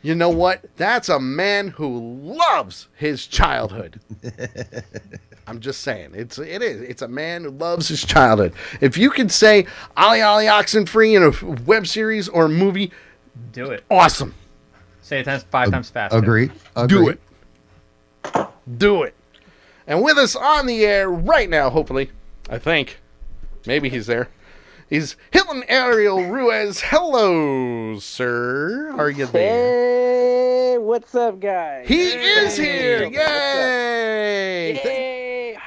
You know what? That's a man who loves his childhood. I'm just saying. It is. It's a man who loves his childhood. If you can say Ollie Ollie Oxenfree in a web series or a movie, do it. Awesome. Say it 5 times faster. Agree. Do it. Do it. And with us on the air right now, hopefully, I think, maybe he's there. He's Hilton Ariel Ruiz. Hello, sir. Are you there? Hey, what's up, guys? He is here. What's Yay! up? Yay!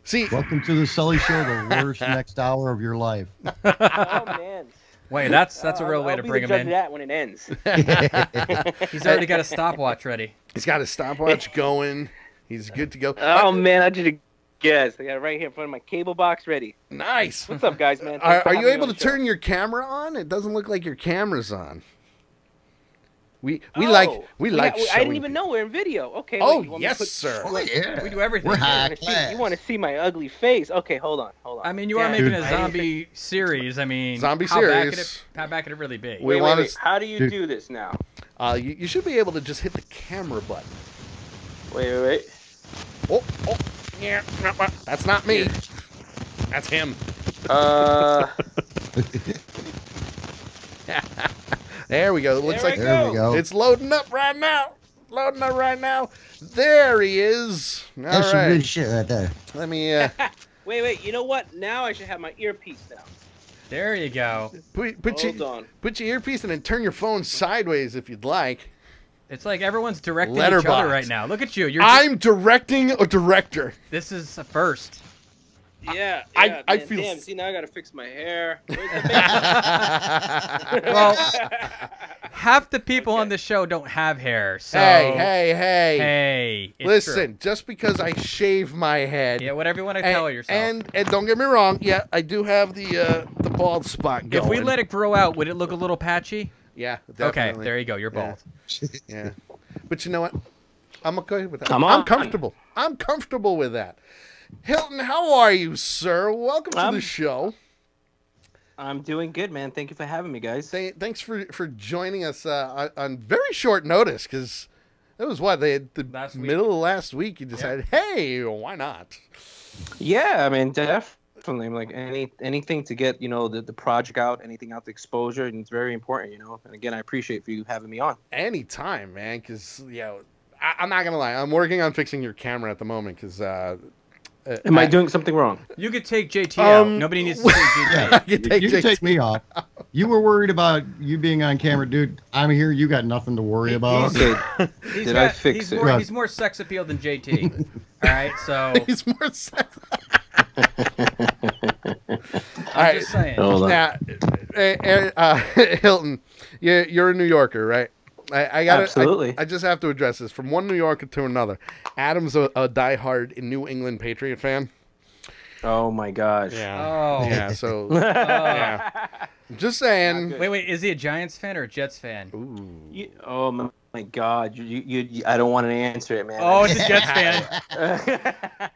See, welcome to the Sully Show, the worst next hour of your life. Oh man. Wait, that's a real way to bring him in. I'll be the judge of that when it ends. He's already got a stopwatch ready. He's got his stopwatch going. He's good to go. Oh man, I just guessed. I got it right here in front of my cable box ready. Nice. What's up, guys, man? Are you able to turn your camera on? It doesn't look like your camera's on. We like I didn't even know we're in video. Okay. Oh wait, yes, sir. Oh, yeah. We do everything. We're high class. You want to see my ugly face? Okay, hold on. I mean, you are making a zombie series. I mean, zombie how series. How bad could it really be? Wait. How do you do this now? You should be able to just hit the camera button. Wait. Oh, yeah. That's not me. That's him. There we go. It looks like there we go. It's loading up right now. There he is. All That's some right. good shit right there. Let me. Wait. You know what? Now I should have my earpiece down. There you go. Hold on. Put your earpiece in and turn your phone sideways if you'd like. It's like everyone's directing each other right now. Look at you. I'm directing a director. This is a first. Yeah, I feel. Damn, see, now I gotta fix my hair. Well, half the people on the show don't have hair. So Hey. it's Listen, true. just because I shave my head. Yeah, whatever you want to tell yourself. And don't get me wrong. Yeah, I do have the bald spot going. If we let it grow out, would it look a little patchy? Yeah, definitely. Okay, there you go. You're bald. Yeah. But you know what? I'm okay with that. Come on. I'm comfortable. I'm comfortable with that. Hilton, how are you, sir? Welcome to the show. I'm doing good, man. Thank you for having me, guys. Thanks for joining us on very short notice, because it was the middle of last week. You decided, hey, why not? Yeah, I mean, definitely. Like anything to get the project out, anything out, the exposure, and it's very important. And again, I appreciate you having me on. Anytime, man. Because I'm not gonna lie, I'm working on fixing your camera at the moment. Because am I doing something wrong? You could take JT out. Nobody needs to take JT. You can take me off. You were worried about you being on camera, dude. I'm here. You got nothing to worry about. Did I fix it? He's more sex appeal than JT. All right, so he's more sex. I'm just saying. Now, Hilton, you're a New Yorker, right? I got Absolutely. I just have to address this from one New Yorker to another. Adam's a diehard New England Patriot fan. Oh my gosh. Yeah. Oh. Yeah. So. Yeah. I'm just saying. Wait. Is he a Giants fan or a Jets fan? Ooh. Oh my God. You I don't want to answer it, man. Oh, it's a Jets fan.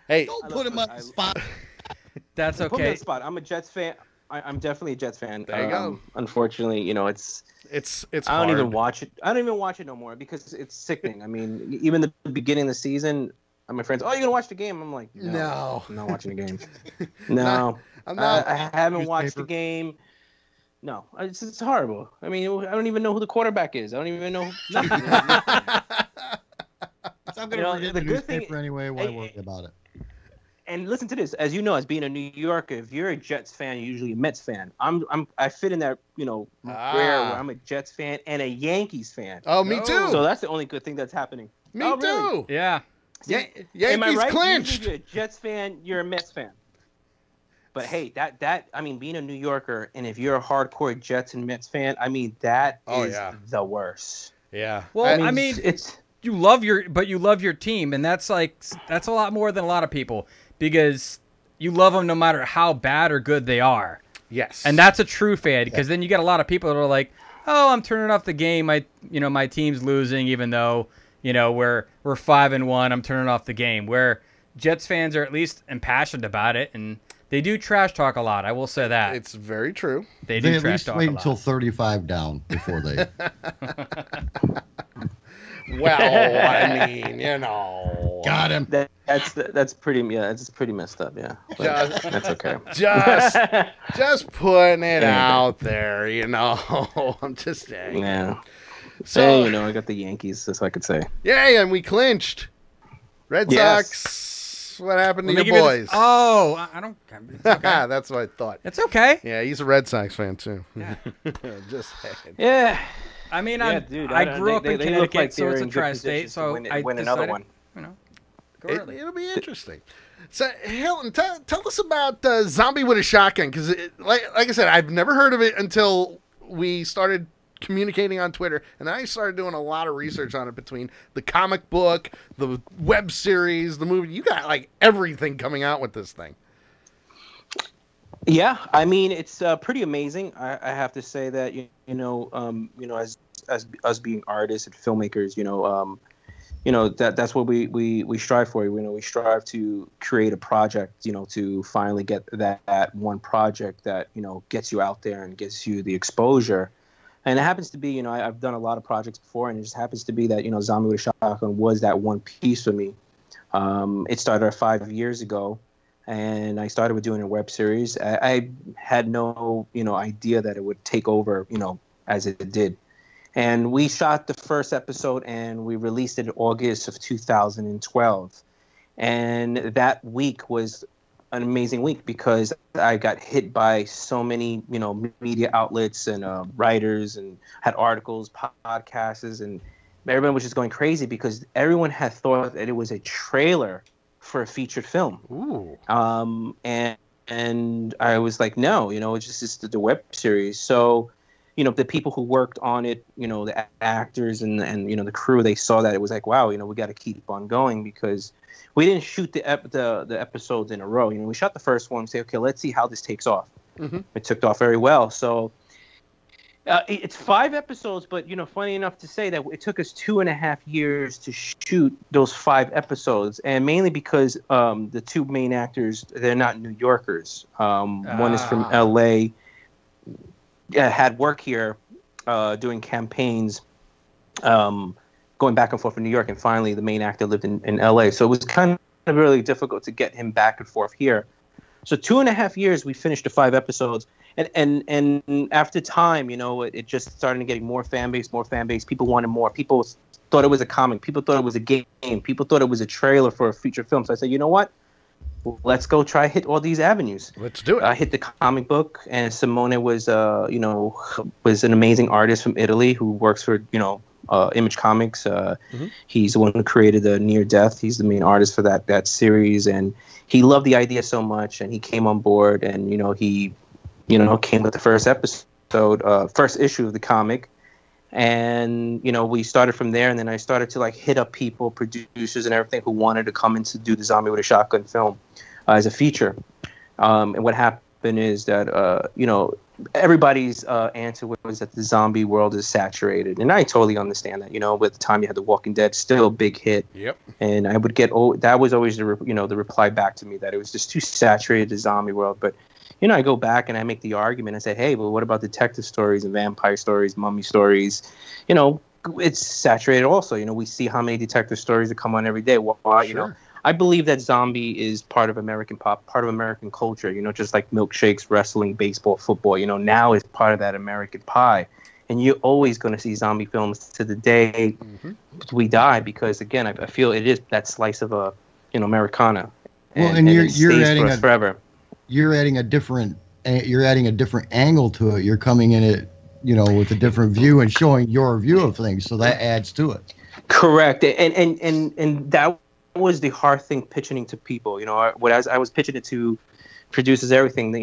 Hey. Don't put him on the spot. That's okay. Put me on the spot. I'm a Jets fan. I'm definitely a Jets fan. There you go. Unfortunately, it's I don't even watch it. I don't even watch it no more because it's sickening. I mean, even the beginning of the season, my friends, oh, you're gonna watch the game? I'm like, no. I'm not watching the game. No, I'm not. I haven't watched the game. No, it's horrible. I mean, I don't even know who the quarterback is. I don't even know. I'm gonna read the newspaper anyway. Why worry about it? And listen to this, as you know, as being a New Yorker, if you're a Jets fan, you're usually a Mets fan. I fit in that, rare where I'm a Jets fan and a Yankees fan. Oh, me too. So that's the only good thing that's happening. Me too. Really? Yeah. Yankees am I right? clinched. Usually you're a Jets fan, you're a Mets fan. But hey, I mean, being a New Yorker, and if you're a hardcore Jets and Mets fan, I mean, that is the worst. Yeah. Well, I mean, you love your team, and that's a lot more than a lot of people. Because you love them no matter how bad or good they are. Yes. And that's a true fan, because then you get a lot of people that are like, oh, I'm turning off the game. My team's losing, even though, we're 5-1. I'm turning off the game. Where Jets fans are at least impassioned about it, and they do trash talk a lot. I will say that. It's very true. They do at trash least talk wait a lot. until 35 down before they. Well, I mean, you know. Got him. That's pretty messed up, yeah. But that's okay. Just putting it out there, you know. I'm just saying. Yeah. So, hey, you know, I got the Yankees, that's all I could say. Yeah, and we clinched. Red Sox. What happened to your boys? I don't. It's okay. That's what I thought. It's okay. Yeah, he's a Red Sox fan too. Yeah. Just saying. Yeah. I mean, I grew up in Connecticut, like so it's a tri-state. So I win decided, another one. You know, go early. It'll be interesting. So, Hilton, tell us about Zombie with a Shotgun, because, like I said, I've never heard of it until we started communicating on Twitter, and then I started doing a lot of research on it between the comic book, the web series, the movie. You got like everything coming out with this thing. Yeah, I mean, it's pretty amazing. I have to say that as us being artists and filmmakers, that's what we strive for. We strive to create a project, to finally get that one project that gets you out there and gets you the exposure. And it happens to be, I've done a lot of projects before, and it just happens to be that, Zombie with a Shotgun was that one piece for me. It started 5 years ago, and I started with doing a web series. I had no, idea that it would take over, as it did. And we shot the first episode, and we released it in August of 2012. And that week was an amazing week because I got hit by so many, media outlets and writers, and had articles, podcasts, and everyone was just going crazy because everyone had thought that it was a trailer for a featured film. Ooh. And I was like, no, it's just the web series. So, the people who worked on it, the actors and the crew, they saw that it was like, wow, we got to keep on going because we didn't shoot the episodes in a row. We shot the first one and say, okay, let's see how this takes off. Mm-hmm. It took off very well. So it's 5 episodes, but, funny enough to say that it took us 2.5 years to shoot those 5 episodes. And mainly because the two main actors, they're not New Yorkers. One is from L.A., had work here doing campaigns, going back and forth in New York, and finally the main actor lived in LA. So it was kind of really difficult to get him back and forth here. So 2.5 years we finished the 5 episodes, and after time, it just started getting more fan base. People wanted more. People thought it was a comic. People thought it was a game. People thought it was a trailer for a feature film. So I said, you know what? Let's go try hit all these avenues. Let's do it. I hit the comic book, and Simone was an amazing artist from Italy who works for Image Comics. He's the one who created the Near Death. He's the main artist for that series, and he loved the idea so much, and he came on board, and he came with the first episode, first issue of the comic. And we started from there, and then I started to hit up people, producers and everything, who wanted to come in to do the Zombie with a Shotgun film as a feature. And what happened is that everybody's answer was that the zombie world is saturated, and I totally understand that. With the time you had The Walking Dead, still a big hit. Yep. And I would get that was always the reply back to me, that it was just too saturated, the zombie world. But I go back and I make the argument and say, hey, but what about detective stories and vampire stories, mummy stories? It's saturated also. We see how many detective stories that come on every day. Why, sure. I believe that zombie is part of American pop, part of American culture, just like milkshakes, wrestling, baseball, football, now is part of that American pie. And you're always going to see zombie films to the day we die, because, again, I feel it is that slice of Americana. And you're adding forever. You're adding a different angle to it. You're coming in it, with a different view and showing your view of things. So that adds to it. Correct. And that was the hard thing pitching to people. As I was pitching it to producers, everything,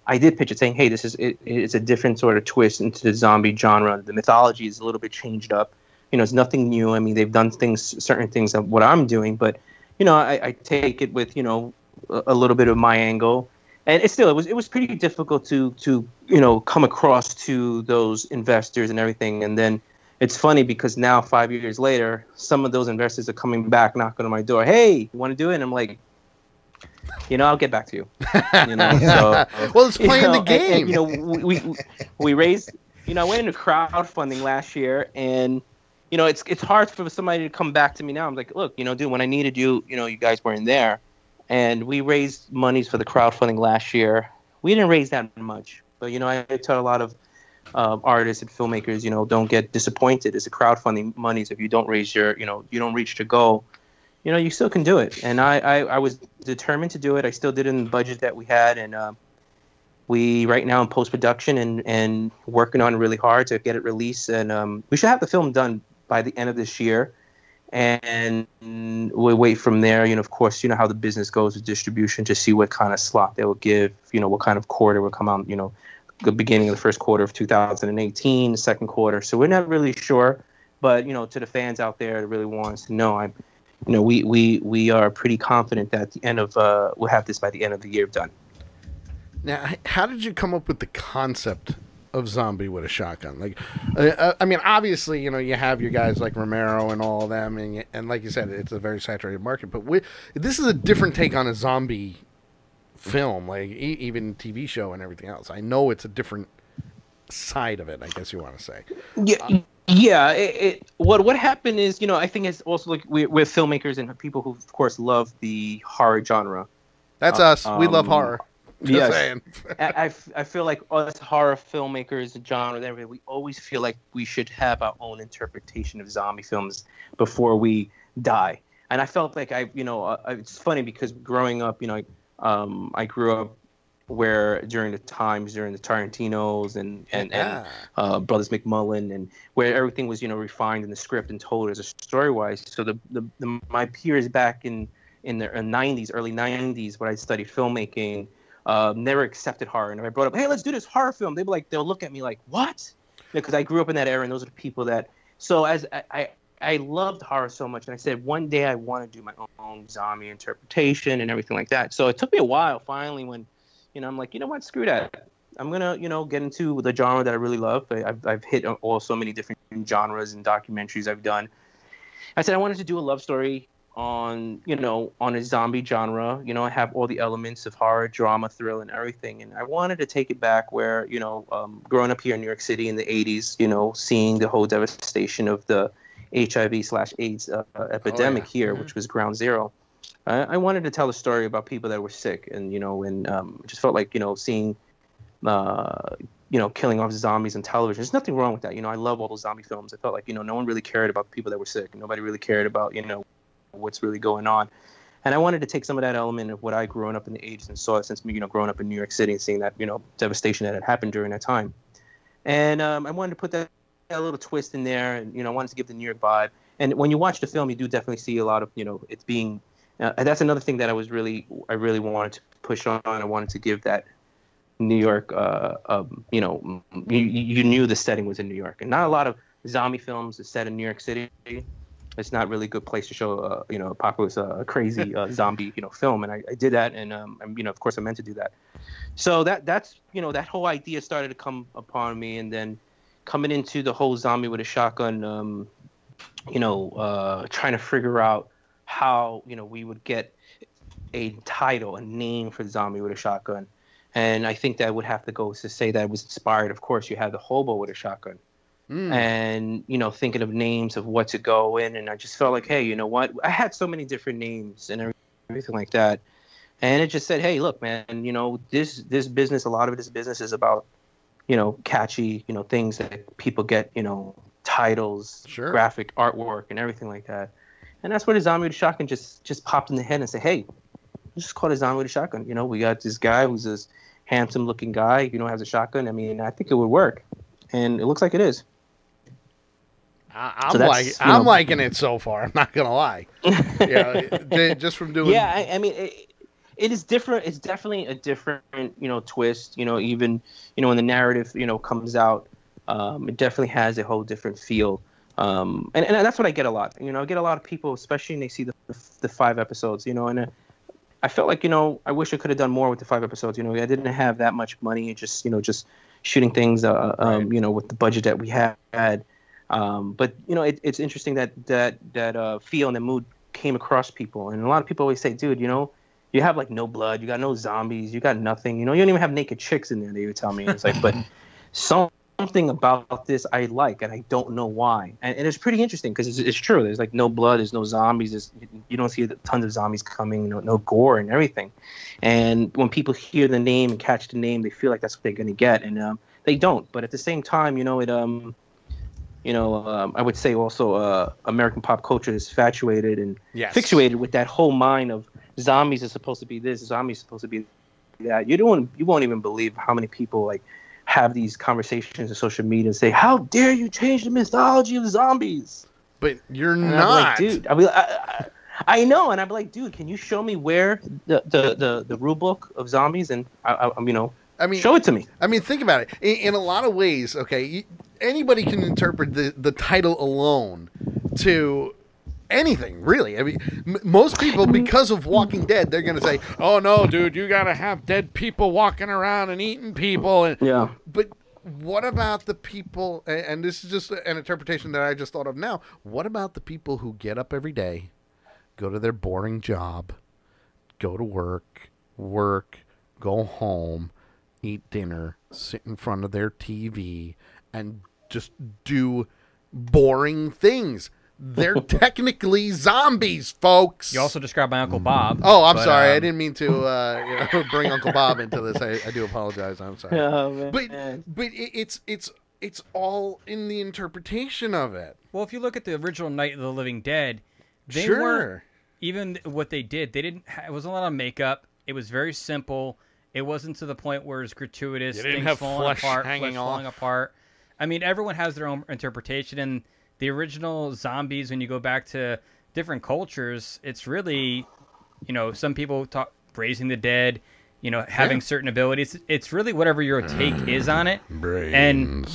I did pitch it saying, hey, it's a different sort of twist into the zombie genre. The mythology is a little bit changed up. It's nothing new. I mean, they've done certain things of what I'm doing, but I take it with a little bit of my angle, and it was pretty difficult to come across to those investors and everything. And then it's funny because now 5 years later, some of those investors are coming back, knocking on my door. Hey, you want to do it? And I'm like, I'll get back to you. So, well, it's playing the game. And, we raised. I went into crowdfunding last year, and it's hard for somebody to come back to me now. I'm like, look, dude, when I needed you, you guys weren't there, and we raised monies for the crowdfunding last year. We didn't raise that much, but I tell a lot of artists and filmmakers, don't get disappointed. It's a crowdfunding monies. If you don't raise your, you don't reach your goal, you still can do it. And I was determined to do it. I still did it in the budget that we had, and we right now in post-production and working on it really hard to get it released. And we should have the film done by the end of this year. And we'll wait from there. Of course, how the business goes with distribution to see what kind of slot they will give, what kind of quarter will come out, the beginning of the first quarter of 2018, the second quarter. So we're not really sure. But, to the fans out there that really want us to know, we are pretty confident that at the end of we'll have this by the end of the year done. Now, how did you come up with the concept of zombie with a shotgun? Like, I mean, obviously, you have your guys like Romero and all of them, and like you said, it's a very saturated market. But this is a different take on a zombie film, like even TV show and everything else. I know it's a different side of it, I guess you want to say. Yeah. What happened is, I think it's also like we're filmmakers and people who, of course, love the horror genre. That's us. We love horror. Yes. I feel like us horror filmmakers, the genre, and everything, we always feel like we should have our own interpretation of zombie films before we die. And I felt like it's funny because growing up, I grew up during the Tarantinos and Brothers McMullen, and where everything was refined in the script and told as a story wise. So my peers back in the 90s, early 90s, when I studied filmmaking, never accepted horror. And if I brought up, hey, let's do this horror film, they'll look at me like, what? Because I grew up in that era, and those are the people that. So as I loved horror so much, and I said one day I want to do my own zombie interpretation and everything like that. So it took me a while finally when, I'm like, what, screw that. I'm gonna, get into the genre that I really love. I've hit all so many different genres and documentaries I've done. I said I wanted to do a love story on a zombie genre. I have all the elements of horror, drama, thrill, and everything. And I wanted to take it back where, growing up here in New York City in the 80s, seeing the whole devastation of the HIV/AIDS epidemic here, which was ground zero. I wanted to tell a story about people that were sick, and it just felt like seeing killing off zombies on television. There's nothing wrong with that. I love all those zombie films. I felt like no one really cared about people that were sick. Nobody really cared about what's really going on. And I wanted to take some of that element of what I grew up in the 80s and saw since growing up in New York City and seeing that devastation that had happened during that time. And I wanted to put that a little twist in there, and I wanted to give the New York vibe. And when you watch the film, you do definitely see a lot of it's being and that's another thing that I really wanted to push on. I wanted to give that New York you knew the setting was in New York, and not a lot of zombie films are set in New York City. It's not really a good place to show a populous crazy zombie film, and I did that, and of course I meant to do that. So that's that whole idea started to come upon me, and then coming into the whole zombie with a shotgun, trying to figure out how we would get a title, a name for zombie with a shotgun. And I think that would have to go to say that it was inspired. Of course, you have the hobo with a shotgun. And thinking of names of what to go in, and I just felt like, hey, you know what, I had so many different names and everything like that, and it just said, hey, look, man, this business, a lot of this business is about catchy things that people get, titles, sure, graphic artwork and everything like that. And that's where the zombie with a shotgun just popped in the head and said, hey, let's just call it zombie with a shotgun. We got this guy who's this handsome looking guy, has a shotgun. I mean, I think it would work, and it looks like it is. I'm liking it so far. I'm not gonna lie. Just from doing. Yeah, I mean, it is different. It's definitely a different, twist. Even when the narrative, comes out, it definitely has a whole different feel. And that's what I get a lot. I get a lot of people, especially when they see the 5 episodes. And I felt like I wish I could have done more with the 5 episodes. I didn't have that much money. Just shooting things. Right. With the budget that we had. But it's interesting that feel and the mood came across people, and a lot of people always say, dude, you have like no blood, you got no zombies, you got nothing, you don't even have naked chicks in there. They would tell me, it's like, but so something about this I like, and I don't know why. And it's pretty interesting because it's true. There's like no blood, there's no zombies, you don't see tons of zombies coming, no gore and everything. And when people hear the name and catch the name, they feel like that's what they're going to get, and they don't. But at the same time, I would say also American pop culture is infatuated and fixated with that whole mind of zombies are supposed to be this, zombies are supposed to be that. You won't even believe how many people like have these conversations on social media and say, "How dare you change the mythology of zombies?" But you're and not, like, dude. I know, and I'm like, dude, can you show me where the rule book of zombies and show it to me. I mean, think about it. In a lot of ways, okay, anybody can interpret the title alone to anything, really. I mean, most people, because of Walking Dead, they're going to say, "Oh no, dude, you got to have dead people walking around and eating people." And, yeah. But what about the people? And this is just an interpretation that I just thought of now. What about the people who get up every day, go to their boring job, go to work, go home, eat dinner, sit in front of their TV, and just do boring things? They're technically zombies, folks. You also described my Uncle Bob. Oh, I'm sorry. I didn't mean to bring Uncle Bob into this. I do apologize. I'm sorry. Oh, but it's all in the interpretation of it. Well, if you look at the original Night of the Living Dead, they weren't even what they did. They didn't. It wasn't a lot of makeup. It was very simple. It wasn't to the point where it's gratuitous. You didn't have flesh hanging off. Falling apart. I mean, everyone has their own interpretation, and the original zombies, when you go back to different cultures, it's really, some people talk raising the dead, having certain abilities. It's really whatever your take is on it. Brains. And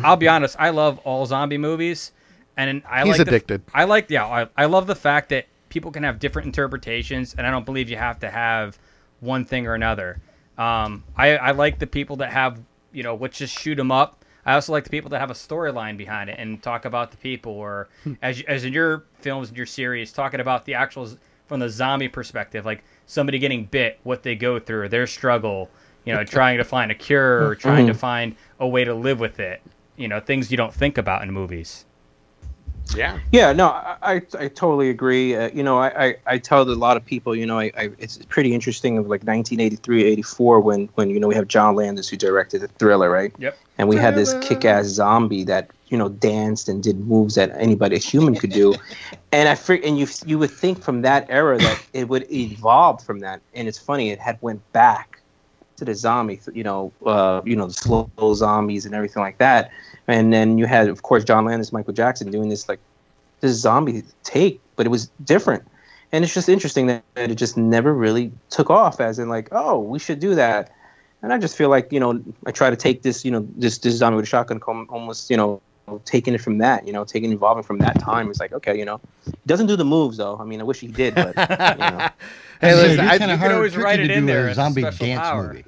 I'll be honest, I love all zombie movies, and He's addicted. I love the fact that people can have different interpretations, and I don't believe you have to have one thing or another. I like the people that have, let's just shoot them up. I also like the people that have a storyline behind it and talk about the people, or as in your films and your series, talking about the actual from the zombie perspective, like somebody getting bit, what they go through, their struggle, trying to find a cure or trying to find a way to live with it. Things you don't think about in movies. Yeah. Yeah. No, I totally agree. I tell a lot of people, it's pretty interesting of like 1983, 84 when we have John Landis who directed the Thriller, right? Yep. And we had this kick-ass zombie that danced and did moves that a human could do, and you would think from that era that it would evolve from that. And it's funny, it had went back to the zombie, the slow zombies and everything like that. And then you had, of course, John Landis, Michael Jackson doing this zombie take, but it was different. And it's just interesting that it just never really took off, as in like, oh, we should do that. And I just feel like, I try to take this, this zombie with a shotgun, almost, taking it from that, evolving from that time. It's like, okay, he doesn't do the moves though. I mean, I wish he did, but Hey, listen, you can always write it in there. A zombie dance movie.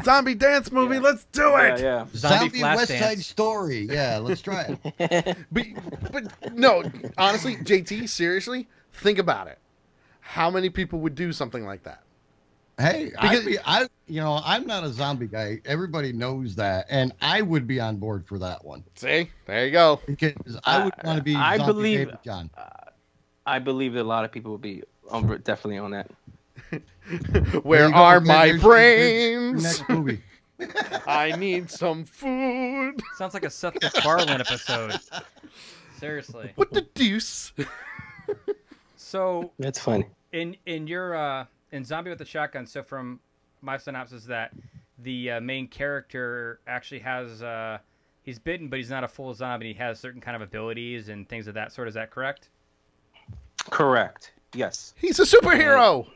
Zombie dance movie. Yeah. Let's do it. Yeah. Zombie West Side Story. Yeah, let's try it. but no, honestly, JT, seriously, think about it. How many people would do something like that? Hey, I'm not a zombie guy. Everybody knows that, and I would be on board for that one. See, there you go. Because I would want to be. I believe, David John. I believe that a lot of people would be definitely on that. Where are my brains? Next movie. I need some food. Sounds like a Seth MacFarlane episode. Seriously. What the deuce? So that's funny. In your in Zombie with the Shotgun, so from my synopsis, that the main character actually has he's bitten, but he's not a full zombie. He has certain kind of abilities and things of that sort. Is that correct? Correct. Yes. He's a superhero.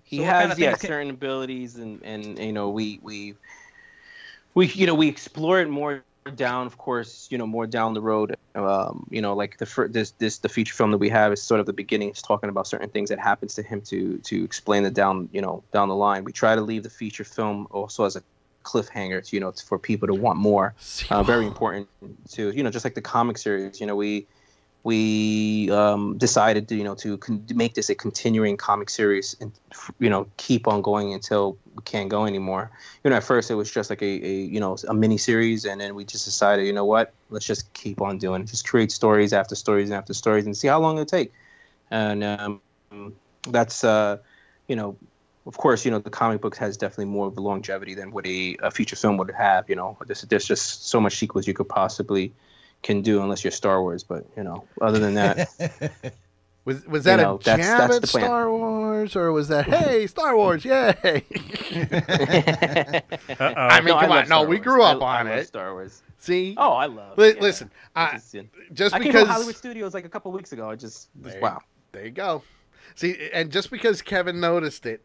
He has certain abilities, and we explore it more down, of course, more down the road. Like the feature film that we have is sort of the beginning. It's talking about certain things that happens to him to explain it down the line. We try to leave the feature film also as a cliffhanger to, it's for people to want more. Very important to, just like the comic series, we decided to to make this a continuing comic series and keep on going until we can't go anymore. At first it was just like a mini series, and then we just decided, you know what, let's just keep on doing it. Just create stories after stories and after stories and see how long it'll take. And that's of course, the comic books has definitely more of a longevity than what a feature film would have. There's just so much sequels you could possibly can do, unless you're Star Wars. But other than that, was that a jab at Star Wars, or was that hey Star Wars, yay? I mean, come on, no, we grew up on it. Star Wars. See? Oh, I love. Listen, just I because came to Hollywood Studios like a couple weeks ago, wow. There you go. See, and just because Kevin noticed it,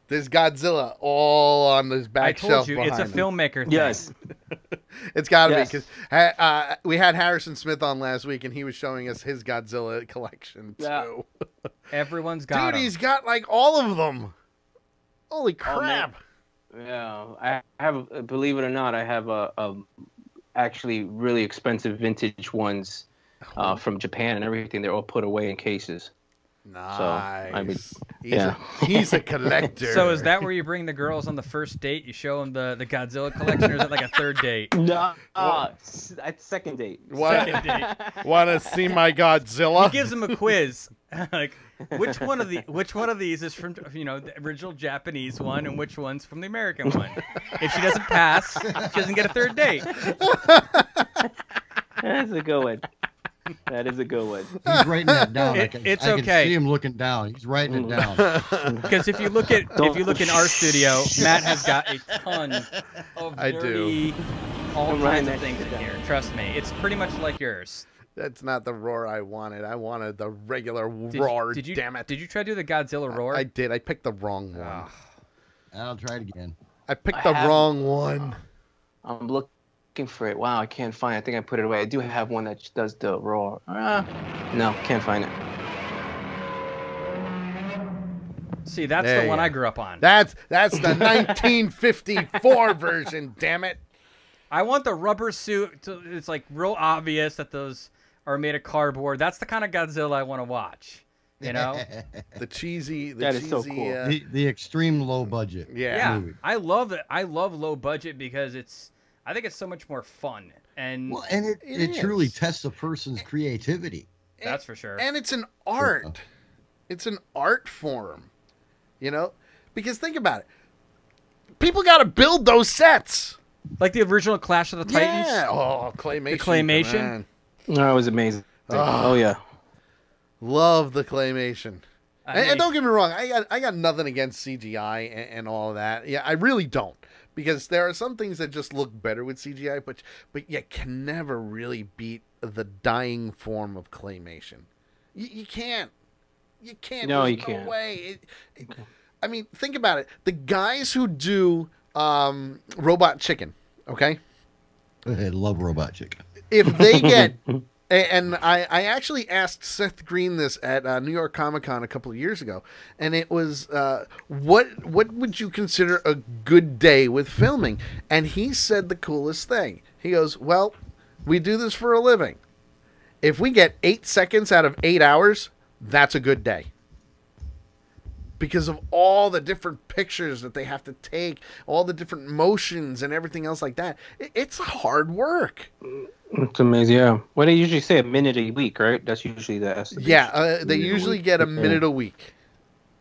there's Godzilla all on this back shelf. I told you, it's a filmmaker thing. Yes. It's got to be, because we had Harrison Smith on last week, and he was showing us his Godzilla collection, too. Yeah. Everyone's got Dude, he's got, like, all of them. Holy crap. Yeah. I have, believe it or not, I have actually really expensive vintage ones from Japan and everything. They're all put away in cases. Nice. So, I mean, he's a collector. So is that where you bring the girls on the first date? You show them the Godzilla collection, or is that like a third date? No, second date. Second date. Want to see my Godzilla? He gives them a quiz. Like, which one of these is from the original Japanese one, and which one's from the American one? If she doesn't pass, she doesn't get a third date. That's a good one. That is a good one. He's writing that down. It's I okay. can see him looking down. He's writing it down. Because if you look in our studio, Matt has got a ton of dirty, all kinds of things in here. Trust me, it's pretty much like yours. That's not the roar I wanted. I wanted the regular roar. Damn it! Did you try to do the Godzilla roar? I did. I picked the wrong one. I'll try it again. I picked the wrong one. I'm looking for it. Wow, I can't find it. I think I put it away. I do have one that does the roar. No, can't find it. See, that's the one I grew up on. That's the 1954 version. Damn it! I want the rubber suit. It's like real obvious that those are made of cardboard. That's the kind of Godzilla I want to watch. The cheesy. Is so cool. The extreme low budget. Yeah. Movie. I love it. I love low budget because I think it's so much more fun, and it truly tests a person's creativity. That's for sure. And it's an art. It's an art form, because think about it. People got to build those sets, like the original Clash of the Titans. Yeah. Oh, claymation. The claymation. No, it was amazing. Oh yeah. Love the claymation. And don't get me wrong, I got nothing against CGI and all of that. Yeah, I really don't. Because there are some things that just look better with CGI, but you can never really beat the dying form of claymation. You can't. You can't. No, There's you can't. No way. I mean, think about it. The guys who do Robot Chicken, okay? I love Robot Chicken. If they get... And I actually asked Seth Green this at New York Comic Con a couple of years ago, and it was, what would you consider a good day with filming? And he said the coolest thing. He goes, well, we do this for a living. If we get 8 seconds out of 8 hours, that's a good day. Because of all the different pictures that they have to take, all the different motions and everything else like that. It's hard work. It's amazing, yeah. What they usually say, a minute a week, right? That's usually the estimate. Yeah, they usually get a minute a week.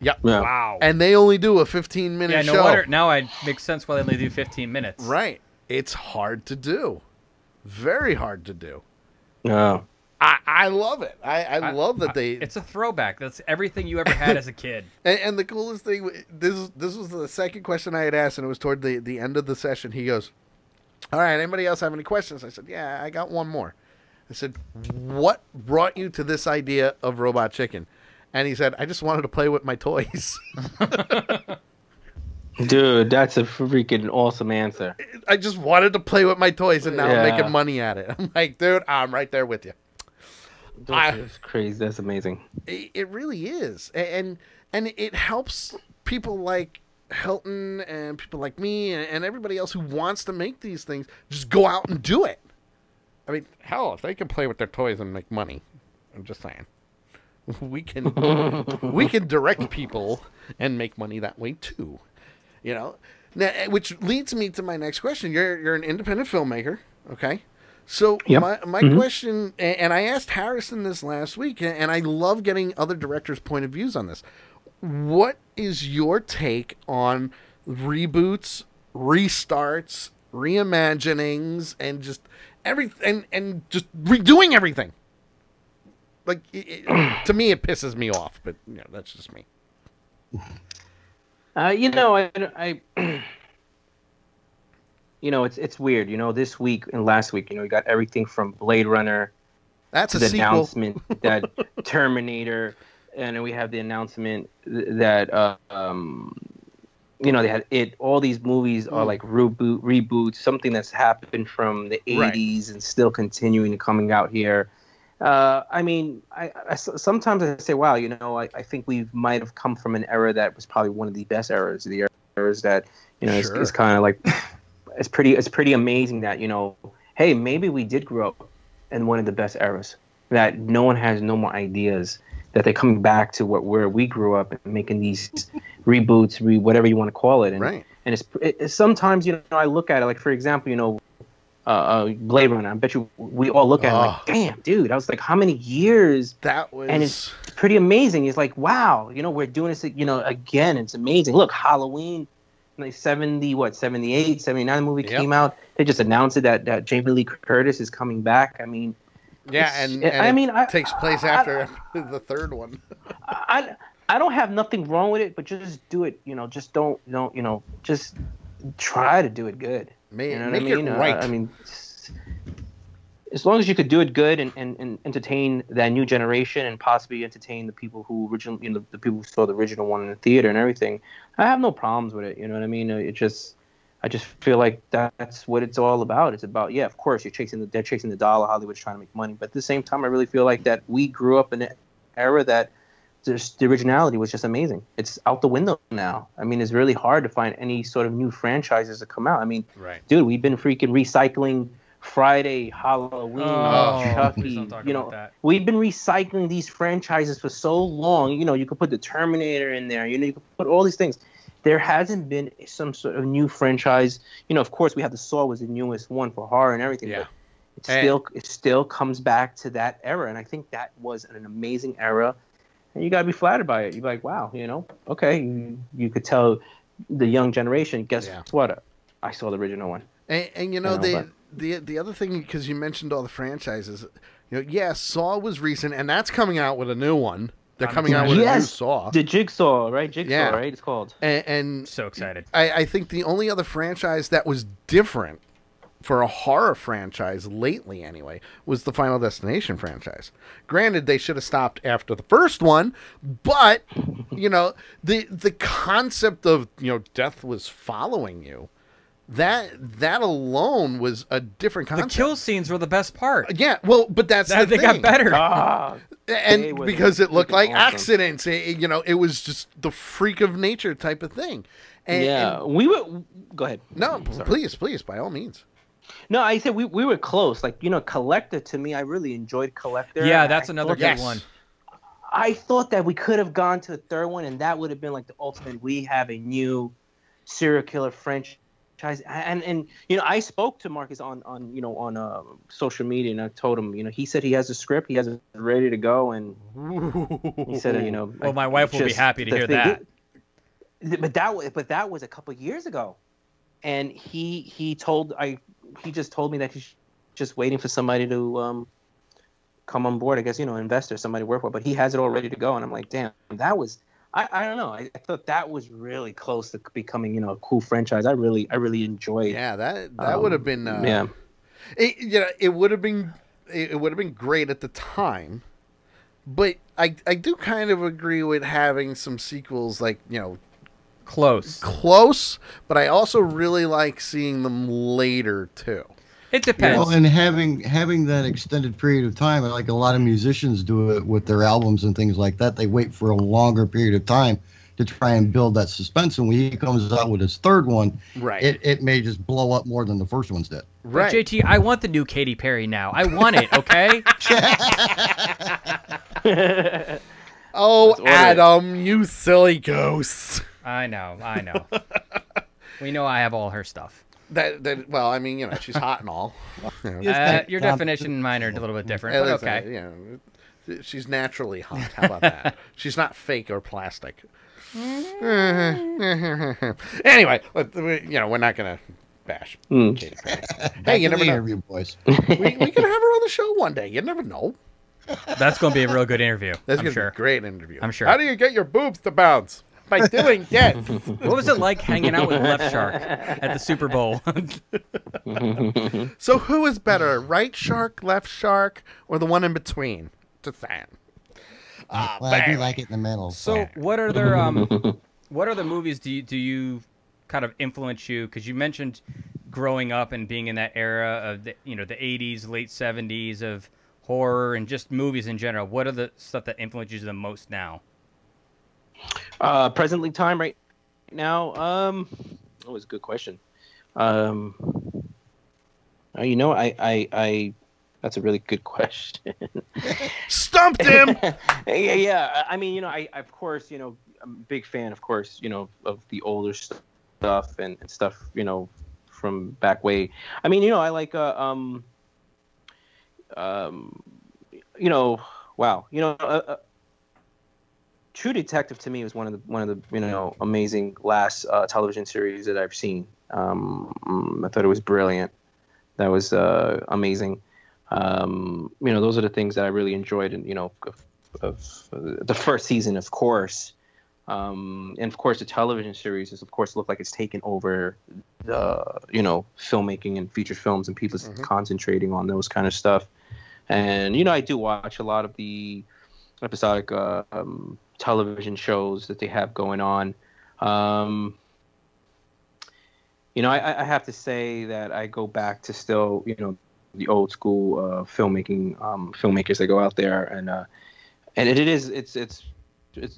Yep. Yeah. Wow. And they only do a 15-minute show. No wonder. Now it makes sense why they only do 15 minutes. Right. It's hard to do. Very hard to do. Yeah. I love it. I love that they... It's a throwback. That's everything you ever had as a kid. And the coolest thing, this was the second question I had asked, and it was toward the end of the session. He goes, all right, anybody else have any questions? I said, yeah, I got one more. I said, what brought you to this idea of Robot Chicken? And he said, I just wanted to play with my toys. Dude, that's a freaking awesome answer. I just wanted to play with my toys, and now I'm making money at it. I'm like, dude, I'm right there with you. That's crazy. That's amazing. It really is. And it helps people like Hilton and people like me and everybody else who wants to make these things just go out and do it. I mean, hell, if they can play with their toys and make money, I'm just saying. We can direct people and make money that way too. You know, now, which leads me to my next question. You're an independent filmmaker, okay? So my question, and I asked Harrison this last week, and I love getting other directors' point of views on this. What is your take on reboots, restarts, reimaginings, and just everything, and just redoing everything? Like, to me, it pisses me off, but you know, that's just me. You know, I you know, it's weird. You know, this week and last week, you know, we got everything from Blade Runner. That's to a the sequel. Announcement that Terminator, and then we have the announcement that you know, they had it. All these movies are like reboots, something that's happened from the 80s and still continuing coming out here. I mean, I sometimes I say, wow, you know, I think we might have come from an era that was probably one of the best eras. The eras that, you know, is kind of like, it's pretty amazing that, you know, hey, maybe we did grow up in one of the best eras, that no one has no more ideas, that they're coming back to where we grew up and making these reboots, whatever you want to call it. And, and it's sometimes, you know, I look at it, like, for example, you know, Blade Runner. I bet you we all look at it like, damn, dude. I was like, how many years? That was, and it's pretty amazing. It's like, wow, you know, we're doing this, you know, again. It's amazing. Look, Halloween, like 78, 79 movie came out. They just announced it that Jamie Lee Curtis is coming back. I mean, and I mean, it takes place after the third one. I don't have nothing wrong with it, but just do it. You know, just don't you know, just try to do it good. You know what I mean? I mean, as long as you could do it good and entertain that new generation and possibly entertain the people who originally, you know, the people who saw the original one in the theater and everything, I have no problems with it. You know what I mean? I just feel like that's what it's all about. It's about, yeah, of course, they're chasing the dollar. Hollywood's trying to make money, but at the same time, I really feel like that we grew up in an era that just the originality was just amazing. It's out the window now. I mean, it's really hard to find any sort of new franchises to come out. I mean, dude, we've been freaking recycling Friday, Halloween, Chucky. You know, we've been recycling these franchises for so long. You know, you could put the Terminator in there. You know, you could put all these things. There hasn't been some sort of new franchise. You know, of course, we have the Saw was the newest one for horror and everything. Yeah. But it still comes back to that era, and I think that was an amazing era. And you gotta be flattered by it. You're like, wow, you know, okay. You could tell the young generation. Guess what? I saw the original one. And you know, the other thing, because you mentioned all the franchises, you know, Saw was recent, and that's coming out with a new one. They're coming out with a new Saw. The Jigsaw, right? Jigsaw, right? It's called. And so excited. I think the only other franchise that was different for a horror franchise lately anyway was the Final Destination franchise. Granted, they should have stopped after the first one, but you know, the concept of, you know, death was following you, that alone was a different concept. The kill scenes were the best part. Yeah, well, but that's the thing. They got better. And because it looked like accidents, you know, it was just the freak of nature type of thing. And we were. Go ahead. No, please, by all means. No, I said we were close. Like, you know, Collector, to me, I really enjoyed Collector. Yeah, that's another good one. I thought that we could have gone to a third one, and that would have been like the ultimate. We have a new serial killer franchise. And you know, I spoke to Marcus on you know, on social media, and I told him, you know, he said he has a script, he has it ready to go, and he said, you know, well, my wife will be happy to hear that. But that was a couple years ago, and he just told me that he's just waiting for somebody to come on board. I guess, you know, investor, somebody to work for. But he has it all ready to go, and I'm like, damn, that was. I don't know. I thought that was really close to becoming, you know, a cool franchise. I really enjoyed. Yeah, that would have been. It would have been great at the time, but I do kind of agree with having some sequels, like, you know, close. But I also really like seeing them later too. It depends. Well, and having that extended period of time, like a lot of musicians do it with their albums and things like that. They wait for a longer period of time to try and build that suspense. And when he comes out with his third one, it may just blow up more than the first ones did. Right. JT, I want the new Katy Perry now. I want it, okay? Oh, Adam, you silly goose. I know. We know I have all her stuff. Well, I mean, she's hot and all. Your definition and mine are a little bit different, but okay. She's naturally hot. How about that? She's not fake or plastic. Anyway, we're not gonna bash Katy Perry. Hey, you never know. Interview, boys. We can have her on the show one day. You never know. That's going to be a real good interview. That's going to be a great interview. I'm sure. How do you get your boobs to bounce? By doing this. What was it like hanging out with Left Shark at the Super Bowl? So who is better, right shark, left shark, or the one in between? Just saying. Well, I do like it in the middle. So what are the movies do you kind of influence you? Because you mentioned growing up and being in that era of the 80s, late 70s of horror and just movies in general. What are the stuff that influences you the most now? Presently time right now. That was a good question. I that's a really good question. Stumped him. Yeah. I mean, I of course, I'm a big fan, of course, of the older stuff and stuff, from back way. I mean, I like wow. True Detective to me was one of the amazing last television series that I've seen. I thought it was brilliant. That was amazing. Those are the things that I really enjoyed, and of the first season, of course. And of course, the television series is, of course, look like it's taken over the filmmaking and feature films, and people concentrating on those kind of stuff. And I do watch a lot of the episodic television shows that they have going on. I have to say that I go back to still, the old school filmmakers that go out there, and it's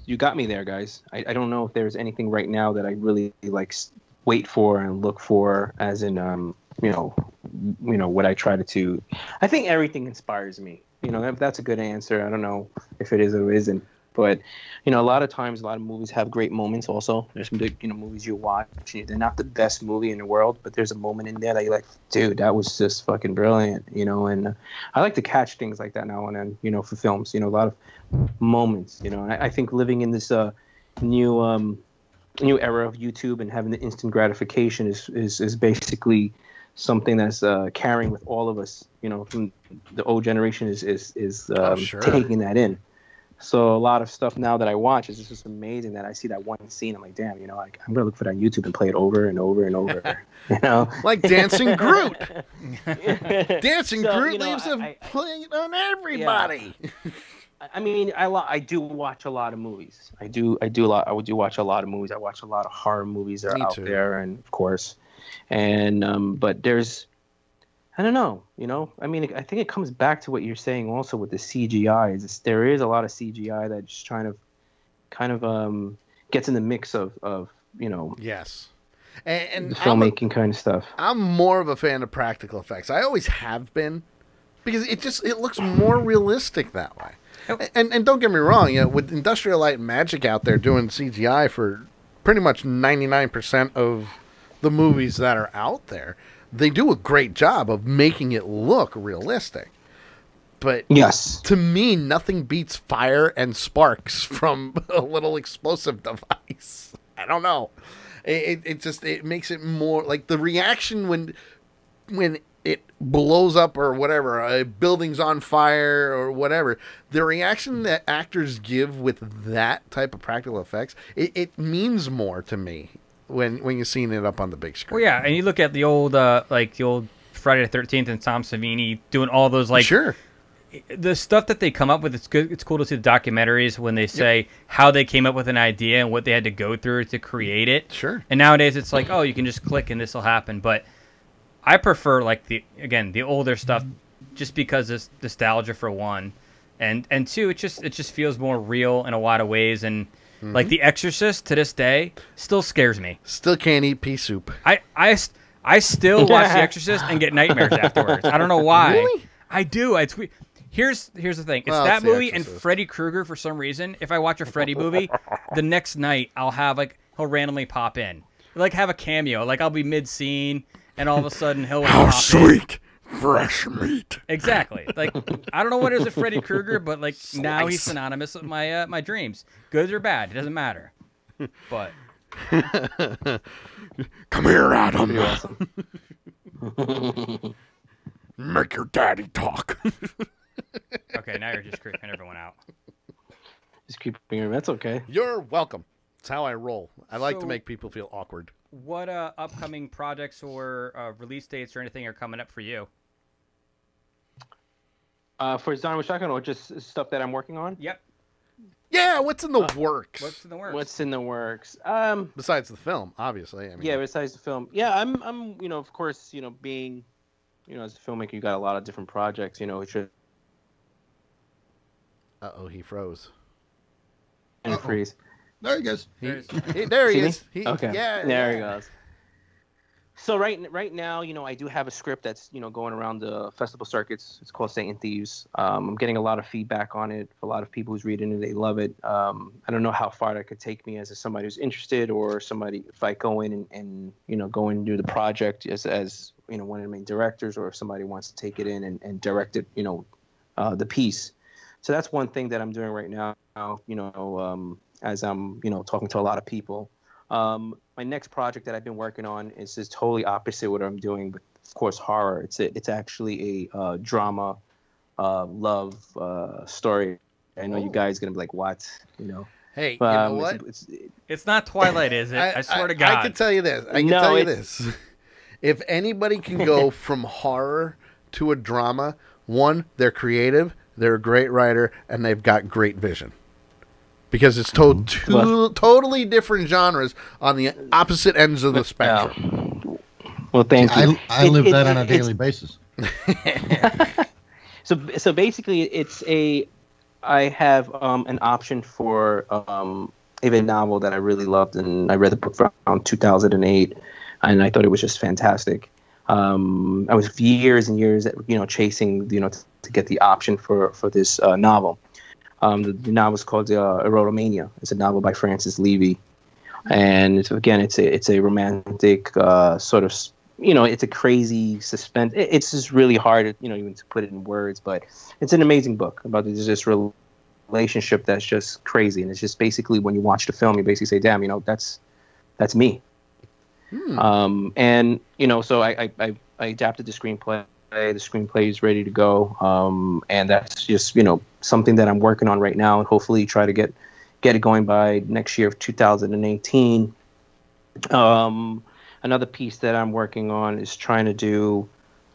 you got me there, guys. I don't know if there's anything right now that I really wait for and look for, as in what I try to do. I think everything inspires me. That's a good answer. I don't know if it is or isn't. But, a lot of times, a lot of movies have great moments also. There's some big, movies you watch. They're not the best movie in the world, but there's a moment in there that you're like, dude, that was just fucking brilliant, and I like to catch things like that now and then, for films, a lot of moments, and I think living in this new era of YouTube and having the instant gratification is basically something that's carrying with all of us, from the old generation is taking that in. So a lot of stuff now that I watch is just amazing that I see that one scene. I'm like, damn, I'm going to look for that on YouTube and play it over and over and over, Like Dancing Groot. Dancing Groot leaves a plate on everybody. Yeah. I mean, I do watch a lot of movies. I do watch a lot of movies. I watch a lot of horror movies that are out there, and of course, and but there's, I don't know, I mean, I think it comes back to what you're saying also with the CGI. There is a lot of CGI that just kind of gets in the mix of yes, and filmmaking kind of stuff. I'm more of a fan of practical effects. I always have been, because it looks more realistic that way. And don't get me wrong, with Industrial Light and Magic out there doing CGI for pretty much 99% of the movies that are out there, they do a great job of making it look realistic. But yes, to me, nothing beats fire and sparks from a little explosive device. I don't know. It makes it more like the reaction when it blows up or whatever, a building's on fire or whatever, the reaction that actors give with that type of practical effects, it means more to me when you're seeing it up on the big screen. Well, yeah, and you look at the old Friday the 13th and Tom Savini doing all those sure. The stuff that they come up with. It's good. It's cool to see the documentaries when they say how they came up with an idea and what they had to go through to create it. Sure. And nowadays it's like, oh, you can just click and this will happen. But I prefer the older stuff, just because it's nostalgia for one, and two, it just feels more real in a lot of ways. And like The Exorcist to this day still scares me. Still can't eat pea soup. I still watch The Exorcist and get nightmares afterwards. I don't know why. Really? I do. Here's the thing. It's that movie and Freddy Krueger for some reason. If I watch a Freddy movie, the next night I'll have he'll randomly pop in. Like have a cameo. Like I'll be mid-scene and all of a sudden he'll How pop sweet, fresh meat. Exactly. Like I don't know what it is with Freddy Krueger, but like now he's synonymous with my my dreams. Good or bad, it doesn't matter. But come here, Adam. Make your daddy talk. Okay, now you're just creeping everyone out. Just creeping her. That's okay. You're welcome. It's how I roll. I like to make people feel awkward. What upcoming projects or release dates or anything are coming up for you? For Zion Shotgun or just stuff that I'm working on? Yep. Yeah, what's in the works? What's in the works? What's in the works? Besides the film, obviously. I mean, yeah, besides the film. Yeah, I'm of course, being, as a filmmaker, you got a lot of different projects, it's just... Uh-oh, he froze. And freeze. There he goes. There he is. Okay. Yeah, there he goes. So right now, I do have a script that's, going around the festival circuits. It's called Satan Thieves. I'm getting a lot of feedback on it. A lot of people who's reading it, they love it. I don't know how far that could take me as somebody who's interested, or somebody, if I go in and go and do the project as one of the main directors, or if somebody wants to take it in and direct it, the piece. So that's one thing that I'm doing right now, as I'm, talking to a lot of people. My next project that I've been working on is just totally opposite what I'm doing, but of course horror. It's actually a drama, love story. I know you guys are gonna be like, what? Hey, you know what? It's not Twilight, is it? I swear to God. I can tell you this. I can tell you this. If anybody can go from horror to a drama, one, they're creative, they're a great writer, and they've got great vision. Because it's totally different genres on the opposite ends of the spectrum. Well, thank you. I live that on a daily basis. So basically, I have an option for a novel that I really loved, and I read the book around 2008, and I thought it was just fantastic. I was years and years, chasing, to get the option for this novel. The novel is called Erotomania. It's a novel by Francis Levy, and it's a romantic sort of, it's a crazy suspense. It's just really hard, even to put it in words, but it's an amazing book about this relationship that's just crazy, and it's just basically when you watch the film, you basically say, "Damn, that's me." And so I adapted the screenplay. The screenplay is ready to go, and that's just something that I'm working on right now, and hopefully try to get it going by next year of 2018. Another piece that I'm working on is trying to do,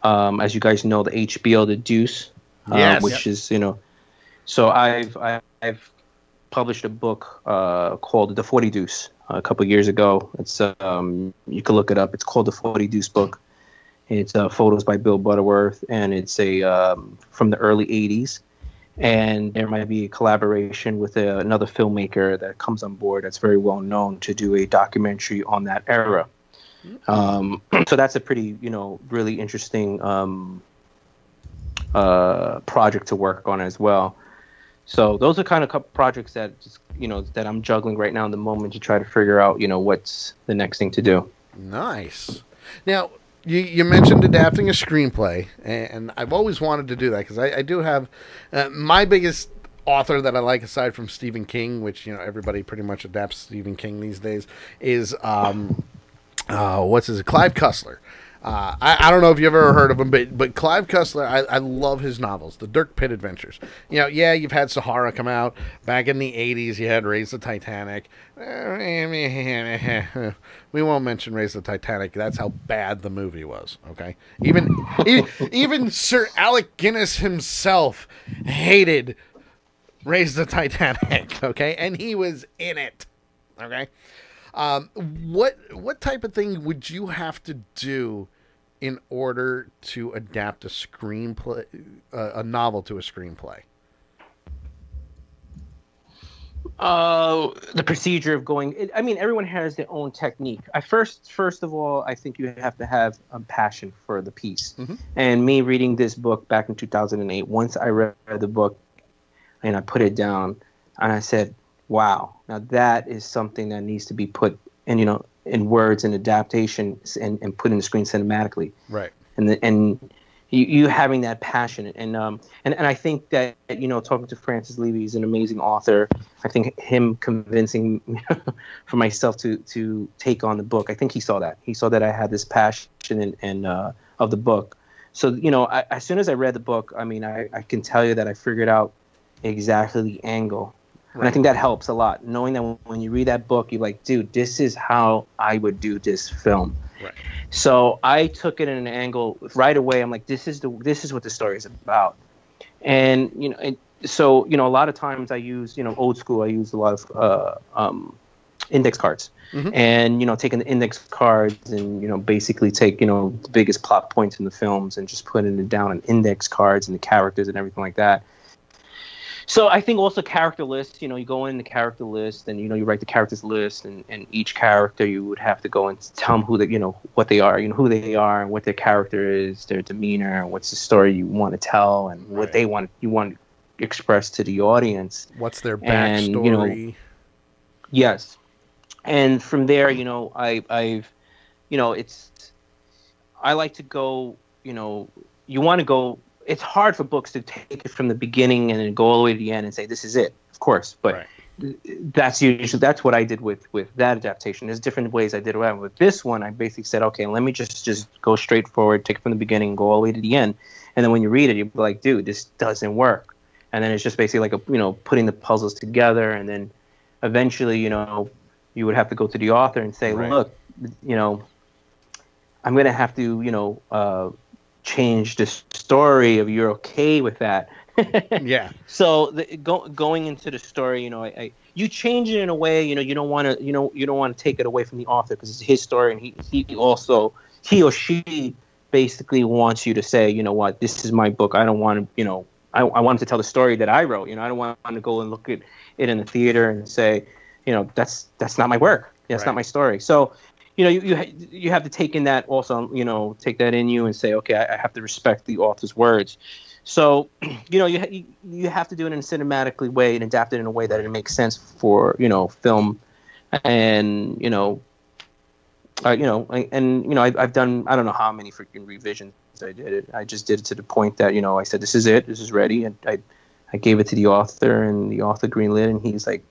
as you guys know, the HBO The Deuce, which is So I've published a book called The 40 Deuce a couple years ago. It's you can look it up. It's called The 40 Deuce Book. It's photos by Bill Butterworth, and it's from the early 80s. And there might be a collaboration with another filmmaker that comes on board that's very well known to do a documentary on that era. So that's a pretty, really interesting project to work on as well. So those are kind of couple projects that just, that I'm juggling right now in the moment to try to figure out, what's the next thing to do. Nice. Now, you mentioned adapting a screenplay, and I've always wanted to do that because I do have my biggest author that I like aside from Stephen King, which everybody pretty much adapts Stephen King these days, is Clive Cussler. I don't know if you've ever heard of him, but Clive Cussler, I love his novels, the Dirk Pitt Adventures. You've had Sahara come out. Back in the 80s, you had Raise the Titanic. We won't mention Raise the Titanic. That's how bad the movie was, okay? Even Sir Alec Guinness himself hated Raise the Titanic, okay? And he was in it, okay? What type of thing would you have to do in order to adapt a screenplay, a novel to a screenplay? The procedure of going. I mean, everyone has their own technique. First of all, I think you have to have a passion for the piece. Mm-hmm. And me reading this book back in 2008, once I read the book and I put it down, and I said, "Wow, now that is something that needs to be put in words and adaptations and put in the screen cinematically." Right. And you having that passion and I think that talking to Francis Levy, he's an amazing author. I think him convincing for myself to take on the book, I think he saw that I had this passion and of the book. So as soon as I read the book, I mean I can tell you that I figured out exactly the angle. Right. And I think that helps a lot, knowing that when you read that book, you're like, dude, this is how I would do this film. Right. So I took it in an angle right away. I'm like, this is what the story is about. And so a lot of times I use old school. I use a lot of index cards, mm-hmm. and taking the index cards and basically take the biggest plot points in the films and just putting it down on index cards and the characters and everything like that. So I think also character lists, you go in the character list and, you write the characters list and each character you would have to go and tell them who what they are, who they are and what their character is, their demeanor, what's the story you want to tell and what you want to express to the audience. What's their backstory? And, yes. And from there, I like to go, you want to go. It's hard for books to take it from the beginning and then go all the way to the end and say this is it, of course. But that's what I did with that adaptation. There's different ways I did it. With this one, I basically said, okay, let me just go straight forward, take it from the beginning, go all the way to the end, and then when you read it, you'll be like, dude, this doesn't work. And then it's just basically like putting the puzzles together, and then eventually, you would have to go to the author and say, look, I'm going to have to, change the story if you're okay with that. Yeah. So going into the story, you change it in a way, you don't want to take it away from the author because it's his story, and he or she basically wants you to say, what, this is my book. I don't want to, I want to tell the story that I wrote. I don't want to go and look at it in the theater and say, that's not my work. That's not my story. So. You have to take in that also, take that in you and say, okay, I have to respect the author's words. So, you have to do it in a cinematically way and adapt it in a way that it makes sense for, film. And, I've done, I don't know how many freaking revisions I did it. I just did it to the point that, I said, this is it, this is ready. And I gave it to the author, and the author greenlit, and he's like,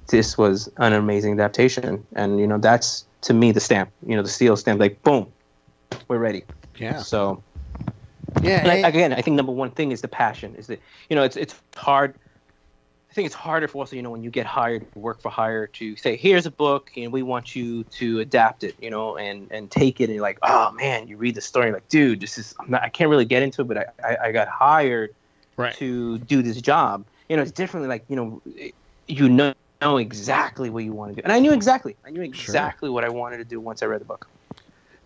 this was an amazing adaptation. And, that's, to me, the stamp, the seal stamp, like, boom, we're ready. Yeah. So, yeah. And I think number one thing is the passion. Is that it's hard. I think it's harder for also when you get hired, work for hire, to say, here's a book and we want you to adapt it, and take it, and you're like, oh man, you read the story, like, dude, this is I can't really get into it, but I got hired to do this job. It's differently, like know exactly what you want to do, and I knew exactly what I wanted to do once I read the book.